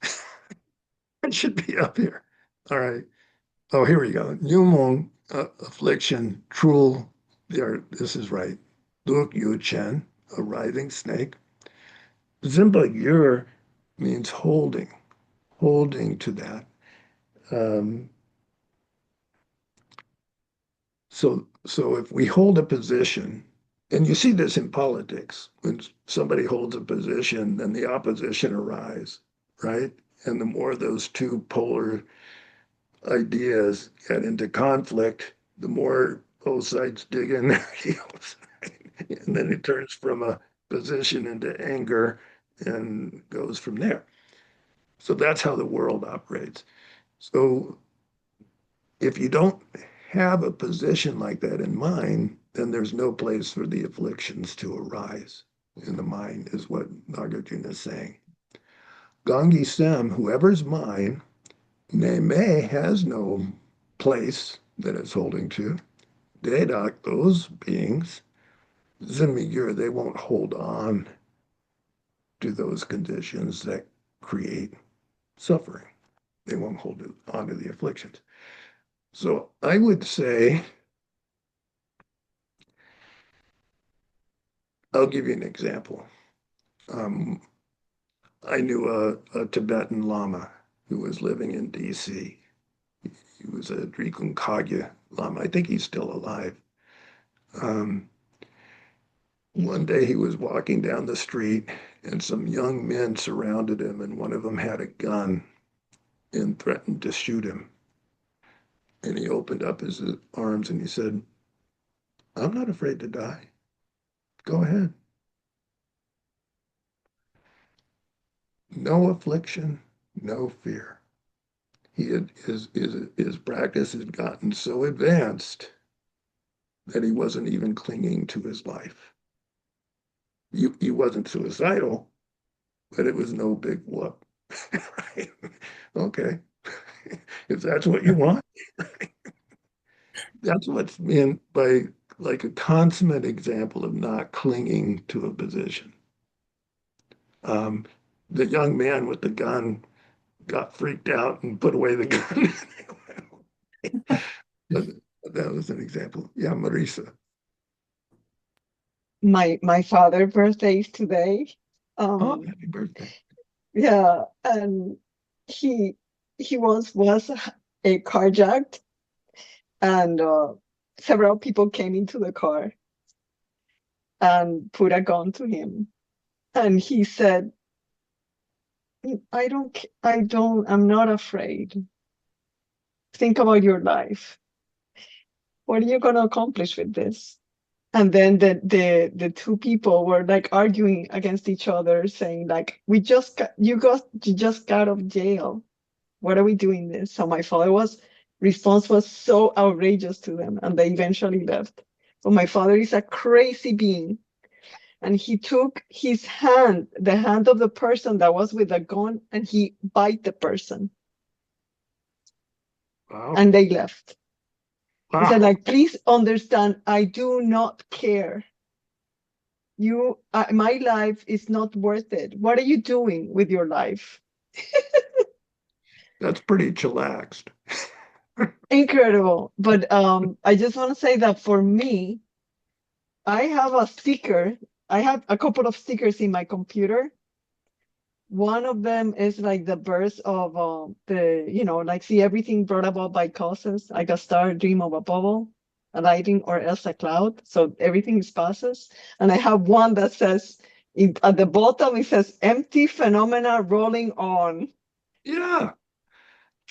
It should be up here. All right. Oh, here we go. Nyumong, affliction, trul. There, this is right. Duk Yu Chen, a writhing snake. Zimba Yur means holding to that. Um, so if we hold a position And you see this in politics. When somebody holds a position, then the opposition arise, right? And the more those two polar ideas get into conflict, the more both sides dig in their heels. And then it turns from a position into anger and goes from there. So that's how the world operates. So if you don't have a position like that in mind, then there's no place for the afflictions to arise in the mind, is what Nagarjuna is saying. Gangi Sem, whoever's mind, may has no place that it's holding to. Dedak, those beings, Zinmigyur, they won't hold on to those conditions that create suffering. They won't hold on to the afflictions. So I would say, I'll give you an example. Um, I knew a Tibetan Lama who was living in DC. He was a Drikung Kagya Lama. I think he's still alive. Um, One day he was walking down the street and some young men surrounded him, and one of them had a gun and threatened to shoot him. And he opened up his arms and he said, I'm not afraid to die. Go ahead. No affliction, no fear. His practice had gotten so advanced that he wasn't even clinging to his life. He wasn't suicidal, but it was no big whoop. Right? Okay. If that's what you want, that's what's meant by like a consummate example of not clinging to a position. Um, the young man with the gun got freaked out and put away the gun. But that was an example. Yeah, Marisa. My father's birthday is today. Oh, happy birthday. Yeah, and he was a carjacked, and several people came into the car and put a gun to him, and he said, I'm not afraid. Think about your life. What are you going to accomplish with this? And then the two people were like arguing against each other, saying like, you just got out of jail. What are we doing this? So my father's response was so outrageous to them, and they eventually left. But my father is a crazy being, and he took his hand, the hand of the person that was with the gun, and he bite the person, Wow. and they left. He said, Wow. like, please understand, I do not care. My life is not worth it. What are you doing with your life? That's pretty chillaxed. Incredible. But I just want to say that for me, I have a sticker. I have a couple of stickers in my computer. One of them is like the birth of like see everything brought about by causes, like a star, dream of a bubble, a lightning, or else a cloud. So everything is causes. And I have one that says, at the bottom, it says empty phenomena rolling on. Yeah.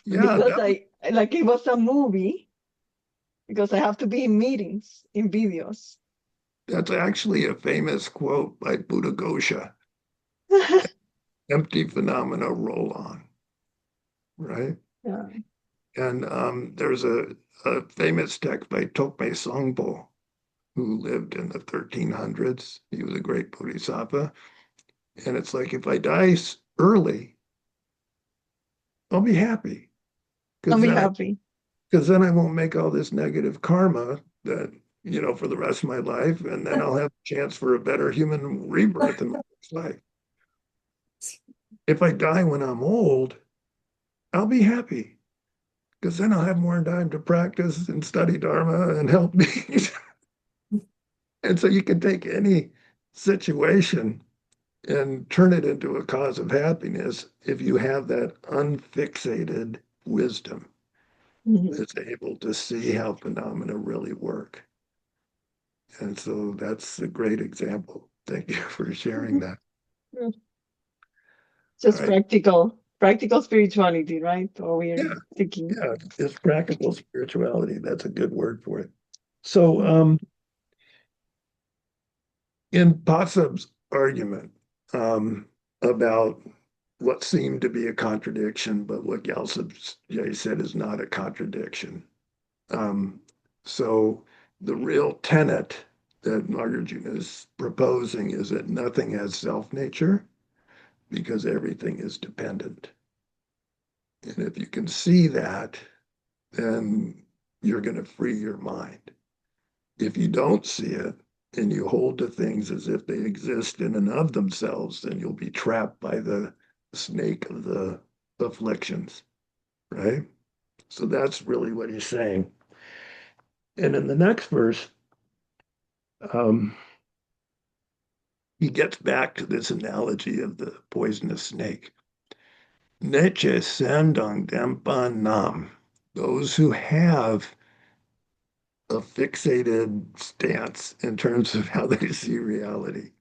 Yeah. Because like it was a movie, because I have to be in meetings, in videos. That's actually a famous quote by Buddha Gosha. Empty phenomena roll on. Right? Yeah. And there's a famous text by Tokme Songpo, who lived in the 1300s. He was a great bodhisattva. And it's like, if I die early, I'll be happy. I'll be Because happy. then I won't make all this negative karma that, for the rest of my life. And then I'll have a chance for a better human rebirth in my next life. If I die when I'm old, I'll be happy. Because then I'll have more time to practice and study Dharma and help beings. And so you can take any situation and turn it into a cause of happiness if you have that unfixated wisdom that's able to see how phenomena really work. And so that's a great example. Thank you for sharing that. Mm. All Just right. practical spirituality, right? Or we're Yeah, thinking. yeah, it's practical spirituality. That's a good word for it. So, Mhm. in Potsdam's argument about what seemed to be a contradiction, but what Gyaltsab said is not a contradiction. Um, so the real tenet that Nagarjuna is proposing is that nothing has self-nature because everything is dependent. And if you can see that, then you're going to free your mind. If you don't see it and you hold to things as if they exist in and of themselves, then you'll be trapped by the snake of the afflictions, right? So that's really what he's saying. And in the next verse, um, he gets back to this analogy of the poisonous snake. Neche sendang dempa nam. Those who have a fixated stance in terms of how they see reality.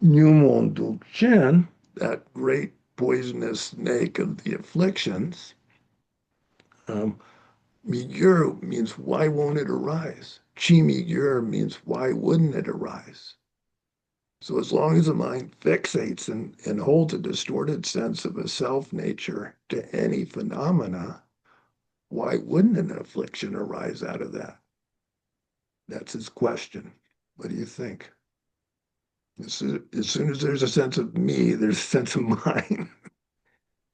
Numon Dulcen, that great poisonous snake of the afflictions, um, Migyur means why won't it arise? Chi Migyur means why wouldn't it arise? So as long as the mind fixates and holds a distorted sense of a self nature to any phenomena, why wouldn't an affliction arise out of that? That's his question. What do you think? As soon as there's a sense of me, there's a sense of mine.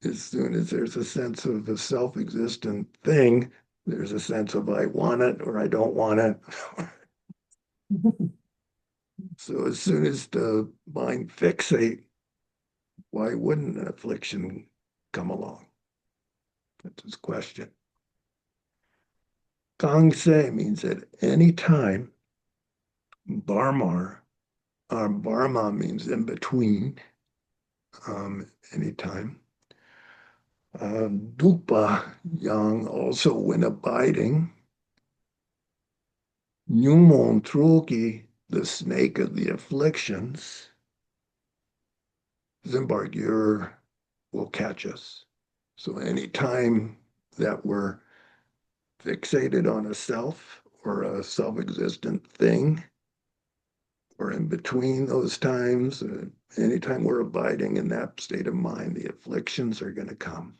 As soon as there's a sense of a self-existent thing, there's a sense of I want it or I don't want it. So as soon as the mind fixate, why wouldn't an affliction come along? That's his question. Gangse means at any time. Barmar, Barma means in between, anytime. Dukpa, yang, also when abiding. Numon Troki, the snake of the afflictions. Zimbargur will catch us. So anytime that we're fixated on a self or a self-existent thing, or in between those times, anytime we're abiding in that state of mind, the afflictions are going to come.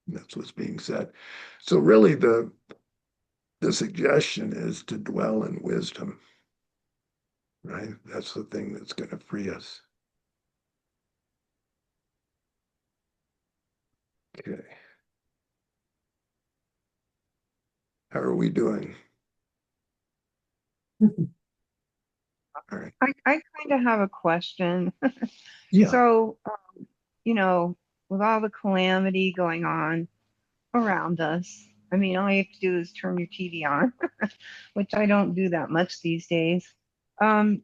That's what's being said. So really the suggestion is to dwell in wisdom, right? That's the thing that's going to free us. Okay. How are we doing? All right. I kind of have a question. Yeah. So, you know, with all the calamity going on around us, I mean, all you have to do is turn your TV on, which I don't do that much these days. Um,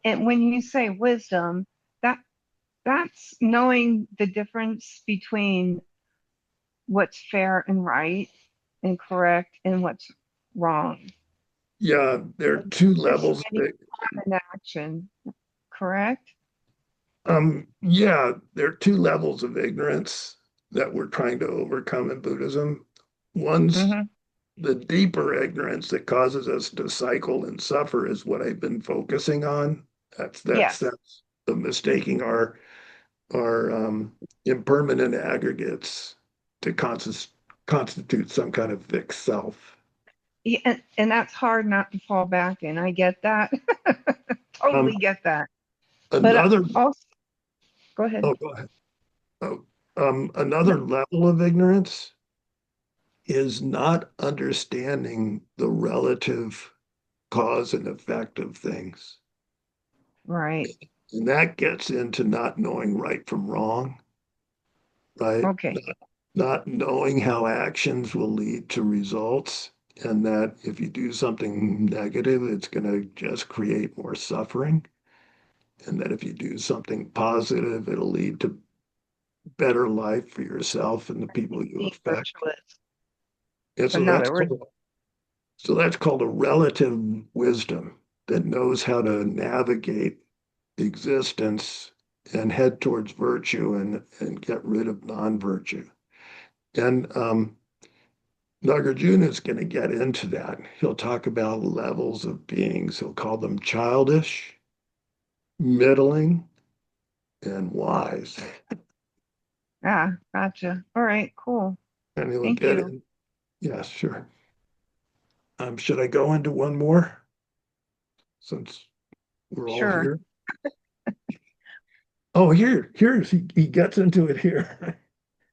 and when you say wisdom, that that's knowing the difference between what's fair and right and correct and what's wrong. Yeah, there are two levels of Understanding it. common action, correct? Yeah, there are two levels of ignorance that we're trying to overcome in Buddhism. One's Mm-hmm. the deeper ignorance that causes us to cycle and suffer is what I've been focusing on. That's that Yes. sense of mistaking our impermanent aggregates to constitute some kind of fixed self. Yeah, and that's hard not to fall back in. I get that. Um, Totally get that. But another, also, go ahead. oh, go ahead. Oh, another level of ignorance is not understanding the relative cause and effect of things. Right. And that gets into not knowing right from wrong, right? Okay. Not knowing how actions will lead to results, and that if you do something negative, it's going to just create more suffering. And that if you do something positive, it'll lead to better life for yourself and the people you Being affect. virtuous. And so In that's other words, called So that's called a relative wisdom that knows how to navigate existence and head towards virtue and get rid of non-virtue. And Nagarjuna is going to get into that. He'll talk about levels of beings. He'll call them childish, middling, and wise. Yeah, gotcha. All right, cool. And he'll Thank get you. in. Yeah, sure. Should I go into one more since we're all Sure. here? Oh, he gets into it here,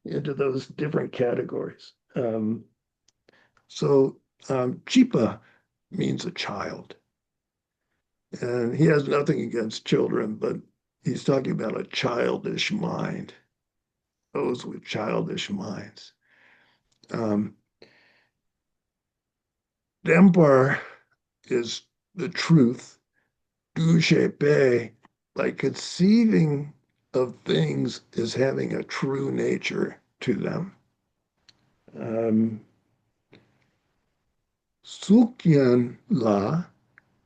into those different categories. So Chipa means a child, and he has nothing against children, but he's talking about a childish mind, those with childish minds. Dempar is the truth, Dujepe, like conceiving of things as having a true nature to them. Sukyan La,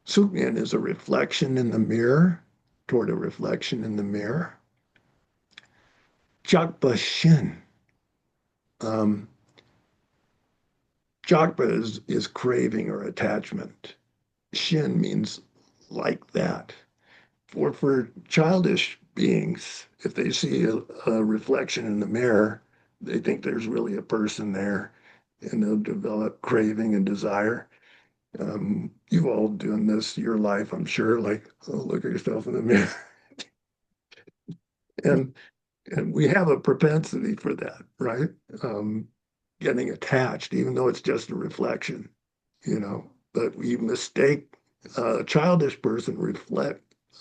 Sukyan is a reflection in the mirror, toward a reflection in the mirror. Jakpa Shin. Um, Jakpa is craving or attachment. Shin means like that. For childish beings, if they see a reflection in the mirror, they think there's really a person there, and they'll develop craving and desire. You've all done this your life, I'm sure, like, oh, look at yourself in the mirror. And we have a propensity for that, right? Getting attached, even though it's just a reflection, you know. But we mistake a childish person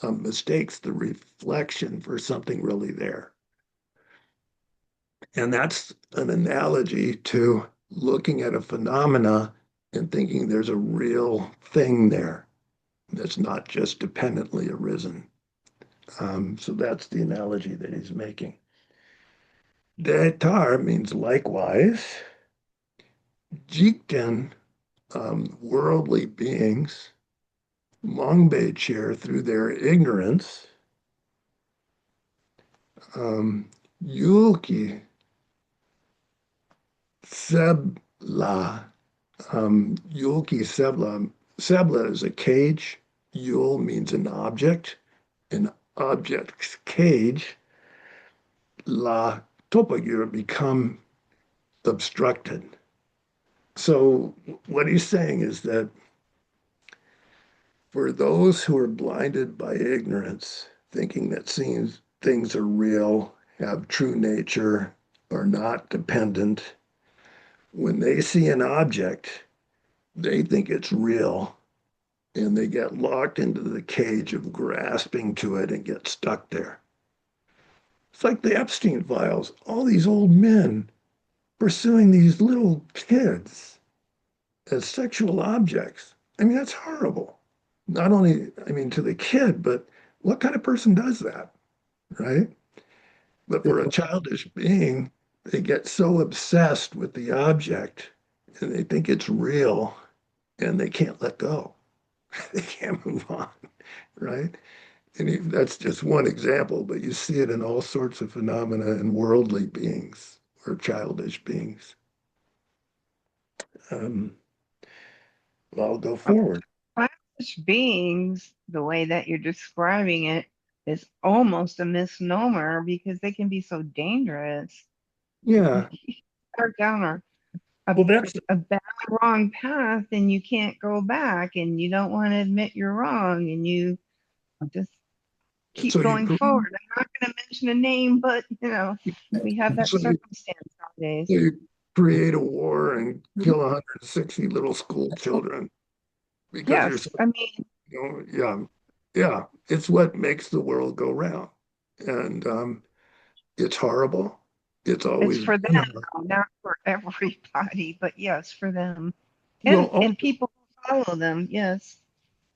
mistakes the reflection for something really there. And that's an analogy to looking at a phenomena and thinking there's a real thing there that's not just dependently arisen. So that's the analogy that he's making. Detar means likewise. Jikten, worldly beings, Mongbe chair through their ignorance. Yulki Sebla, Yulki Sebla. Sebla is a cage. Yul means an object. An object's cage. La Topagur become obstructed. So what he's saying is that for those who are blinded by ignorance, thinking that seems things are real, have true nature, are not dependent, when they see an object, they think it's real and they get locked into the cage of grasping to it and get stuck there. It's like the Epstein files, all these old men pursuing these little kids as sexual objects. I mean, that's horrible. Not only, I mean, to the kid, but what kind of person does that, right? But for a childish being, they get so obsessed with the object and they think it's real and they can't let go. They can't move on, right? And that's just one example, but you see it in all sorts of phenomena in worldly beings or childish beings. Um, I'll go forward. Childish beings, the way that you're describing it, is almost a misnomer because they can be so dangerous. Yeah. Start down a, Well, that's a bad, wrong path and you can't go back and you don't want to admit you're wrong and you just keep so going you forward. I'm not going to mention a name, but we have that so you, circumstance nowadays. so you create a war and kill 160 little school children because you're Yes, so, I mean, yeah, yeah. It's what makes the world go round, and it's horrible. It's it's always for them, been not for everybody, but yes, for them. well. And people who follow them, yes.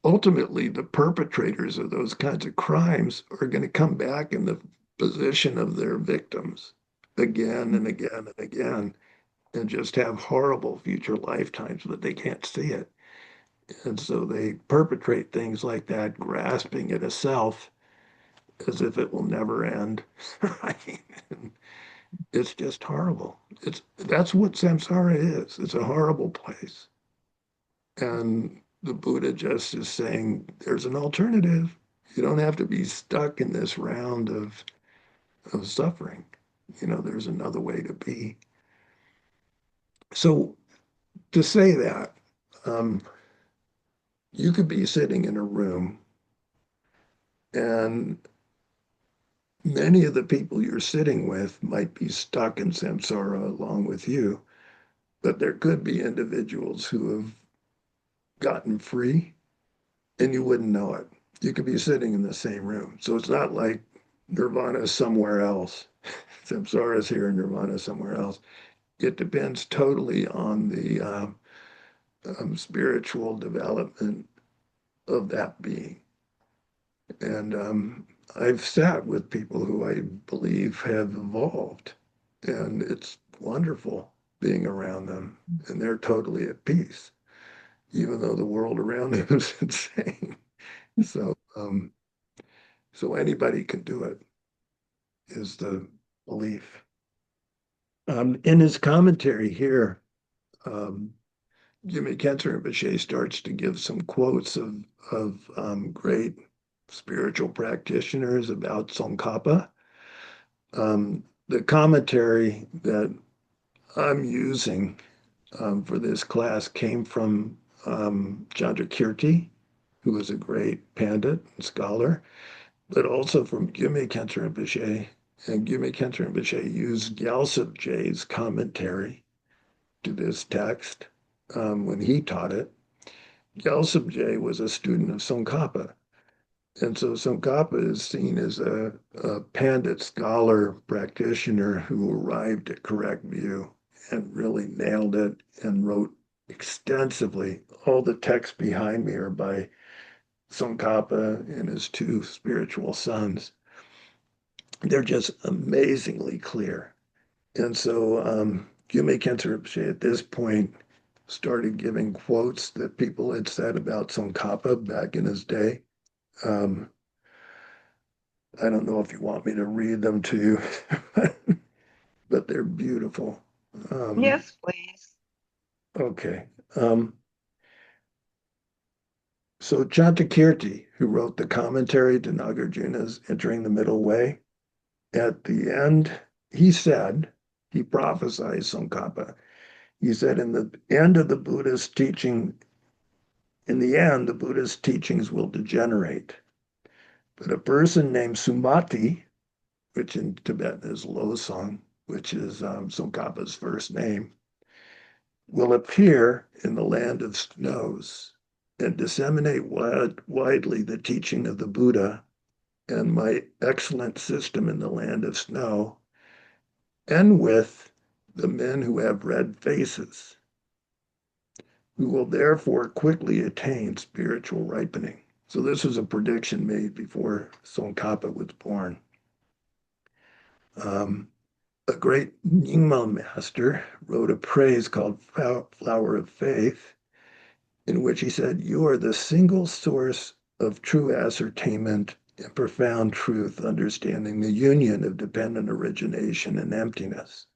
Ultimately, the perpetrators of those kinds of crimes are going to come back in the position of their victims again and again and again, and just have horrible future lifetimes, but they can't see it. And so they perpetrate things like that, grasping at a self as if it will never end. Right? It's just horrible. That's what samsara is. It's a horrible place. And the Buddha just is saying there's an alternative. You don't have to be stuck in this round of suffering. There's another way to be. So to say that, um, you could be sitting in a room and many of the people you're sitting with might be stuck in samsara along with you, but there could be individuals who have gotten free and you wouldn't know it. You could be sitting in the same room. So it's not like nirvana is somewhere else. Samsara is here and nirvana is somewhere else. It depends totally on the spiritual development of that being. And I've sat with people who I believe have evolved, and it's wonderful being around them, and they're totally at peace, even though the world around them is insane. So, so anybody can do it, is the belief. In his commentary here, um, Jimmy Kenter Rinpoche starts to give some quotes of great spiritual practitioners about Tsongkhapa. The commentary that I'm using for this class came from Chandrakirti, who was a great pandit and scholar, but also from Gyume Khenchen Rinpoche. And Gyume Khenchen Rinpoche used Gyaltsab Je's commentary to this text when he taught it. Gyaltsab Je was a student of Tsongkhapa. And so Tsongkhapa is seen as a pandit scholar practitioner who arrived at correct view and really nailed it and wrote extensively. All the texts behind me are by Tsongkhapa and his two spiritual sons. They're just amazingly clear. And so Gyume Khenchen Rinpoche at this point started giving quotes that people had said about Tsongkhapa back in his day. I don't know if you want me to read them to you, but they're beautiful. Yes, please. Okay. So Chantakirti, who wrote the commentary to Nagarjuna's Entering the Middle Way, at the end, he said, he prophesied Tsongkhapa. He said, in the end of the Buddhist teaching, in the end, the Buddhist teachings will degenerate. But a person named Sumati, which in Tibetan is Losong, which is Tsongkhapa's first name, will appear in the land of snows and disseminate widely the teaching of the Buddha and my excellent system in the land of snow, and with the men who have red faces, who will therefore quickly attain spiritual ripening. So this was a prediction made before Tsongkhapa was born. A great Nyingma master wrote a praise called Flower of Faith, in which he said, "You are the single source of true ascertainment and profound truth, understanding the union of dependent origination and emptiness,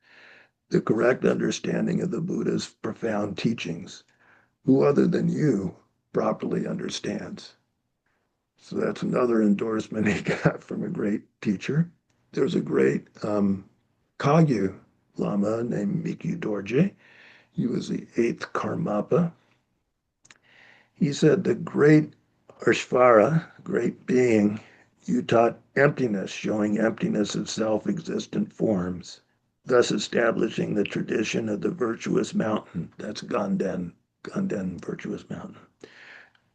the correct understanding of the Buddha's profound teachings. Who other than you properly understands?" So that's another endorsement he got from a great teacher. There's a great Kagyu Lama named Mikyu Dorje. He was the eighth Karmapa. He said, "The great Arshvara, great being, you taught emptiness, showing emptiness of self-existent forms, thus establishing the tradition of the virtuous mountain." That's Ganden, Ganden virtuous mountain.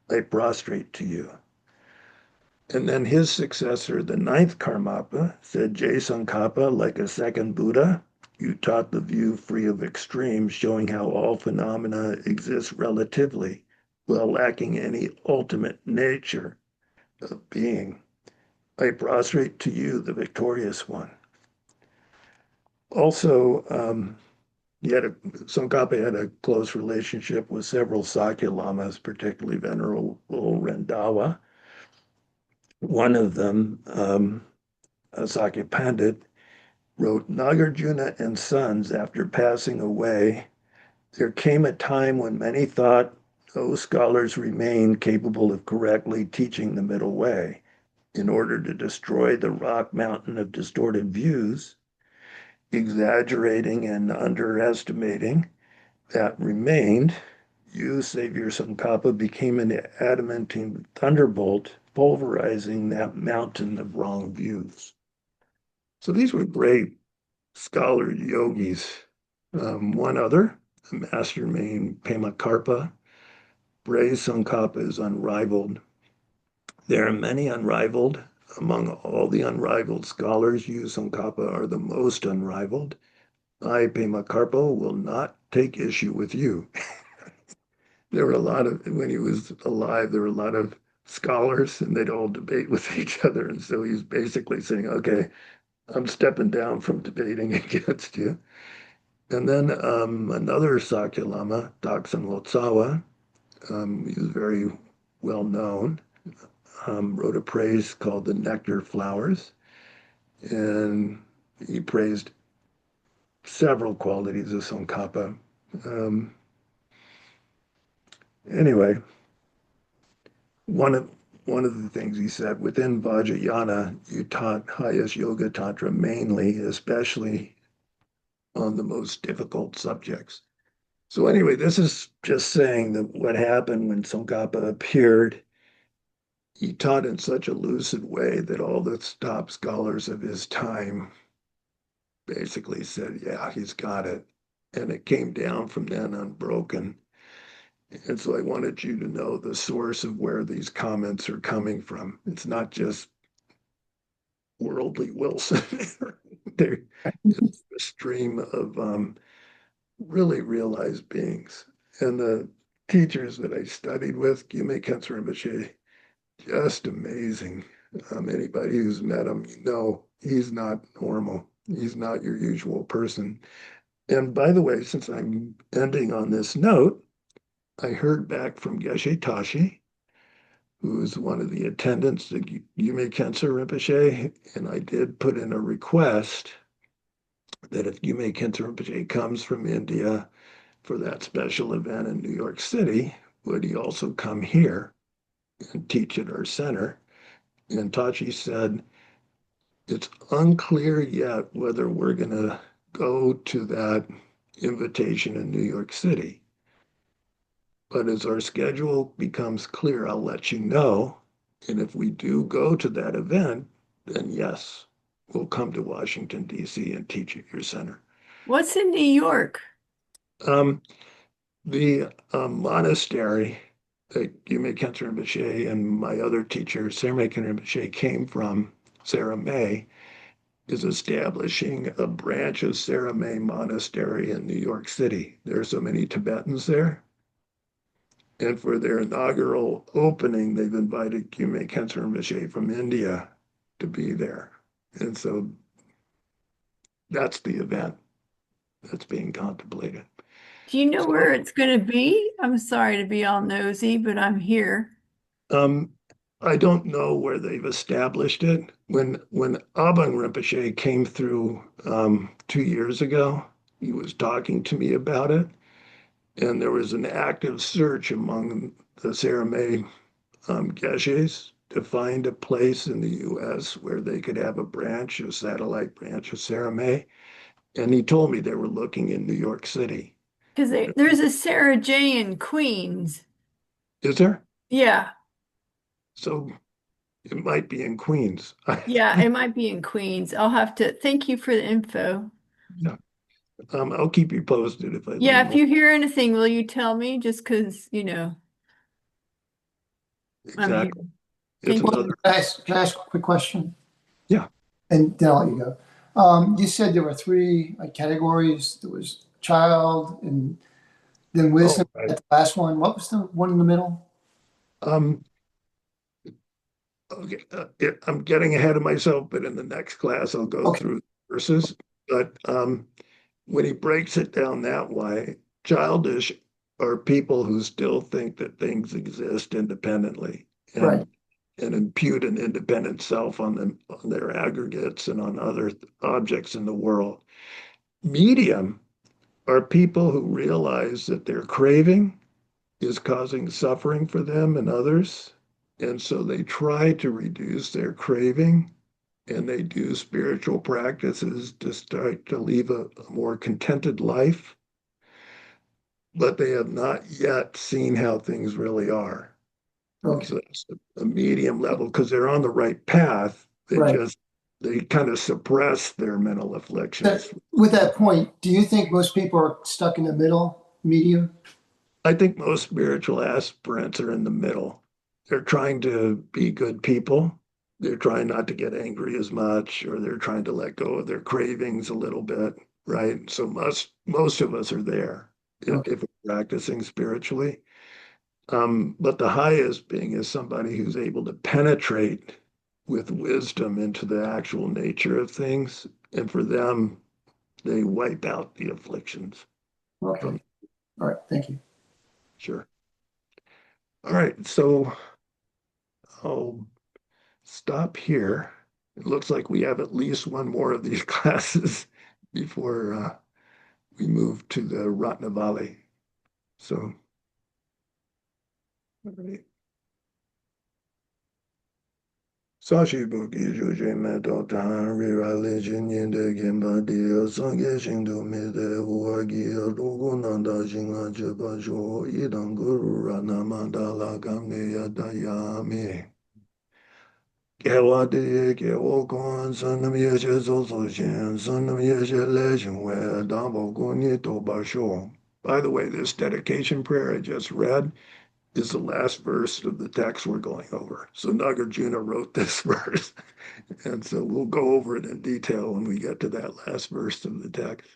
"I prostrate to you." And then his successor, the ninth Karmapa, said, "Tsongkhapa, like a second Buddha, you taught the view free of extremes, showing how all phenomena exist relatively, while lacking any ultimate nature of being. I prostrate to you, the victorious one." Also, Tsongkhapa had a close relationship with several Sakya lamas, particularly Venerable Rendawa. One of them, a Sakya Pandit, wrote, Nagarjuna and sons, after passing away, there came a time when many thought no scholars remained capable of correctly teaching the middle way. In order to destroy the rock mountain of distorted views, exaggerating and underestimating that remained, you, Savior Tsongkhapa, became an adamantine thunderbolt, pulverizing that mountain of wrong views. So these were great scholar yogis. One other, a master named Pema Karpa, Bray's Tsongkhapa is unrivaled. There are many unrivaled. Among all the unrivaled scholars, you, Tsongkhapa, are the most unrivaled. I, Pema Karpa, will not take issue with you. There were a lot of, when he was alive, there were a lot of scholars and they'd all debate with each other. And so he's basically saying, okay, I'm stepping down from debating against you. And then another Sakya Lama, Daksan Lotsawa, he was very well known, wrote a praise called The Nectar Flowers. And he praised several qualities of Tsongkhapa. Anyway, one of the things he said, within Vajrayana, you taught highest yoga tantra mainly, especially on the most difficult subjects. So anyway, this is just saying that what happened when Tsongkhapa appeared, he taught in such a lucid way that all the top scholars of his time basically said, yeah, he's got it. And it came down from then unbroken. And so I wanted you to know the source of where these comments are coming from. It's not just worldly Wilson. They're it's a stream of really realized beings. And the teachers that I studied with, Gyume Khentsur Rinpoche, just amazing. Anybody who's met him, you know he's not normal. He's not your usual person. And by the way, since I'm ending on this note, I heard back from Geshe Tashi, who is one of the attendants at Gyume Khentsur Rinpoche, and I did put in a request that if Gyume Khentsur Rinpoche comes from India for that special event in New York City, would he also come here and teach at our center? And Tachi said, it's unclear yet whether we're going to go to that invitation in New York City. But as our schedule becomes clear, I'll let you know. And if we do go to that event, then yes, we'll come to Washington, D.C. and teach at your center. What's in New York? The monastery that Gyume Khentsur Rinpoche and my other teacher, Serme Khentsur Rinpoche, came from, Sarah May, is establishing a branch of Sarah May Monastery in New York City. There are so many Tibetans there. And for their inaugural opening, they've invited Gyume Khentsur Rinpoche from India to be there. And so that's the event that's being contemplated. Do you know where it's going to be? I'm sorry to be all nosy, but I'm here. I don't know where they've established it. When Abang Rinpoche came through 2 years ago, he was talking to me about it. And there was an active search among the Saramay Geshes to find a place in the U.S. where they could have a satellite branch of Saramay. And he told me they were looking in New York City. Because there's a Sarah J in Queens. Is there? Yeah. So it might be in Queens. Yeah, it might be in Queens. I'll have to thank you for the info. Yeah. I'll keep you posted if I Yeah, learn if more. you hear anything, will you tell me? Just because, I'm here. Exactly. It's Thank you. another. Can I ask a quick question? Yeah. And then I'll let you go. You said there were three categories. There was child and then wisdom right. at the last one. What was the one in the middle? Okay, I'm getting ahead of myself, but in the next class I'll go Okay. through verses. But when he breaks it down that way, childish are people who still think that things exist independently Right. and impute an independent self on them, on their aggregates and on other objects in the world. Medium are people who realize that their craving is causing suffering for them and others. And so they try to reduce their craving and they do spiritual practices to start to lead a more contented life, but they have not yet seen how things really are. Okay. So it's a medium level because they're on the right path. They Right. just, they kind of suppress their mental afflictions. With that point, do you think most people are stuck in the middle, medium? I think most spiritual aspirants are in the middle. They're trying to be good people. They're trying not to get angry as much, or they're trying to let go of their cravings a little bit, right? So most of us are there Okay. if we're practicing spiritually. But the highest being is somebody who's able to penetrate with wisdom into the actual nature of things. And for them, they wipe out the afflictions. Okay. All right. Thank you. Sure. All right. So I'll stop here. It looks like we have at least one more of these classes before we move to the Ratnavali. So, all right. Sashi Buki Juji Meto Tan Religion Yende Gemba Dia Sange Shindu Mide Huagi Adogu Nanda Jinga Jeba Jo Idam Guru Rana Mandala Gamne Yadayami Kewa De Kewo Kon Sanam Yeshe Zozo Shin Sanam Yeshe Legend Where Dabo Guni Toba Sho. By the way, this dedication prayer I just read is the last verse of the text we're going over. So Nagarjuna wrote this verse. And so we'll go over it in detail when we get to that last verse of the text.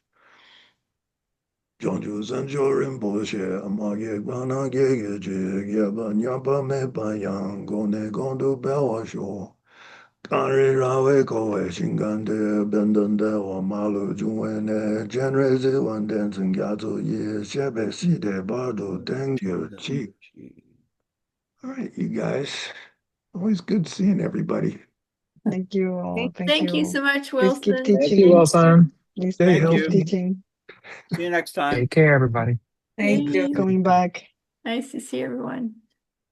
Jonju Zanjo Rinpoche, Amage Gwana Gege Yaba Nyapa Me Bayang, Gone Gondo Bawasho, Kanri Rawe Koe Shingande, Bendande, Malu Juene, Genreze Wanden Zingazo Ye, Shebe Side Bardo, Dengyo Chi. All right, you guys. Always good seeing everybody. Thank you all. Thank Thank you you. so much, Please keep Wilson. Thank you, teaching. Wilson. Please Stay keep healthy. teaching. See you next time. Take care, everybody. Thank you. Coming back. Nice to see everyone.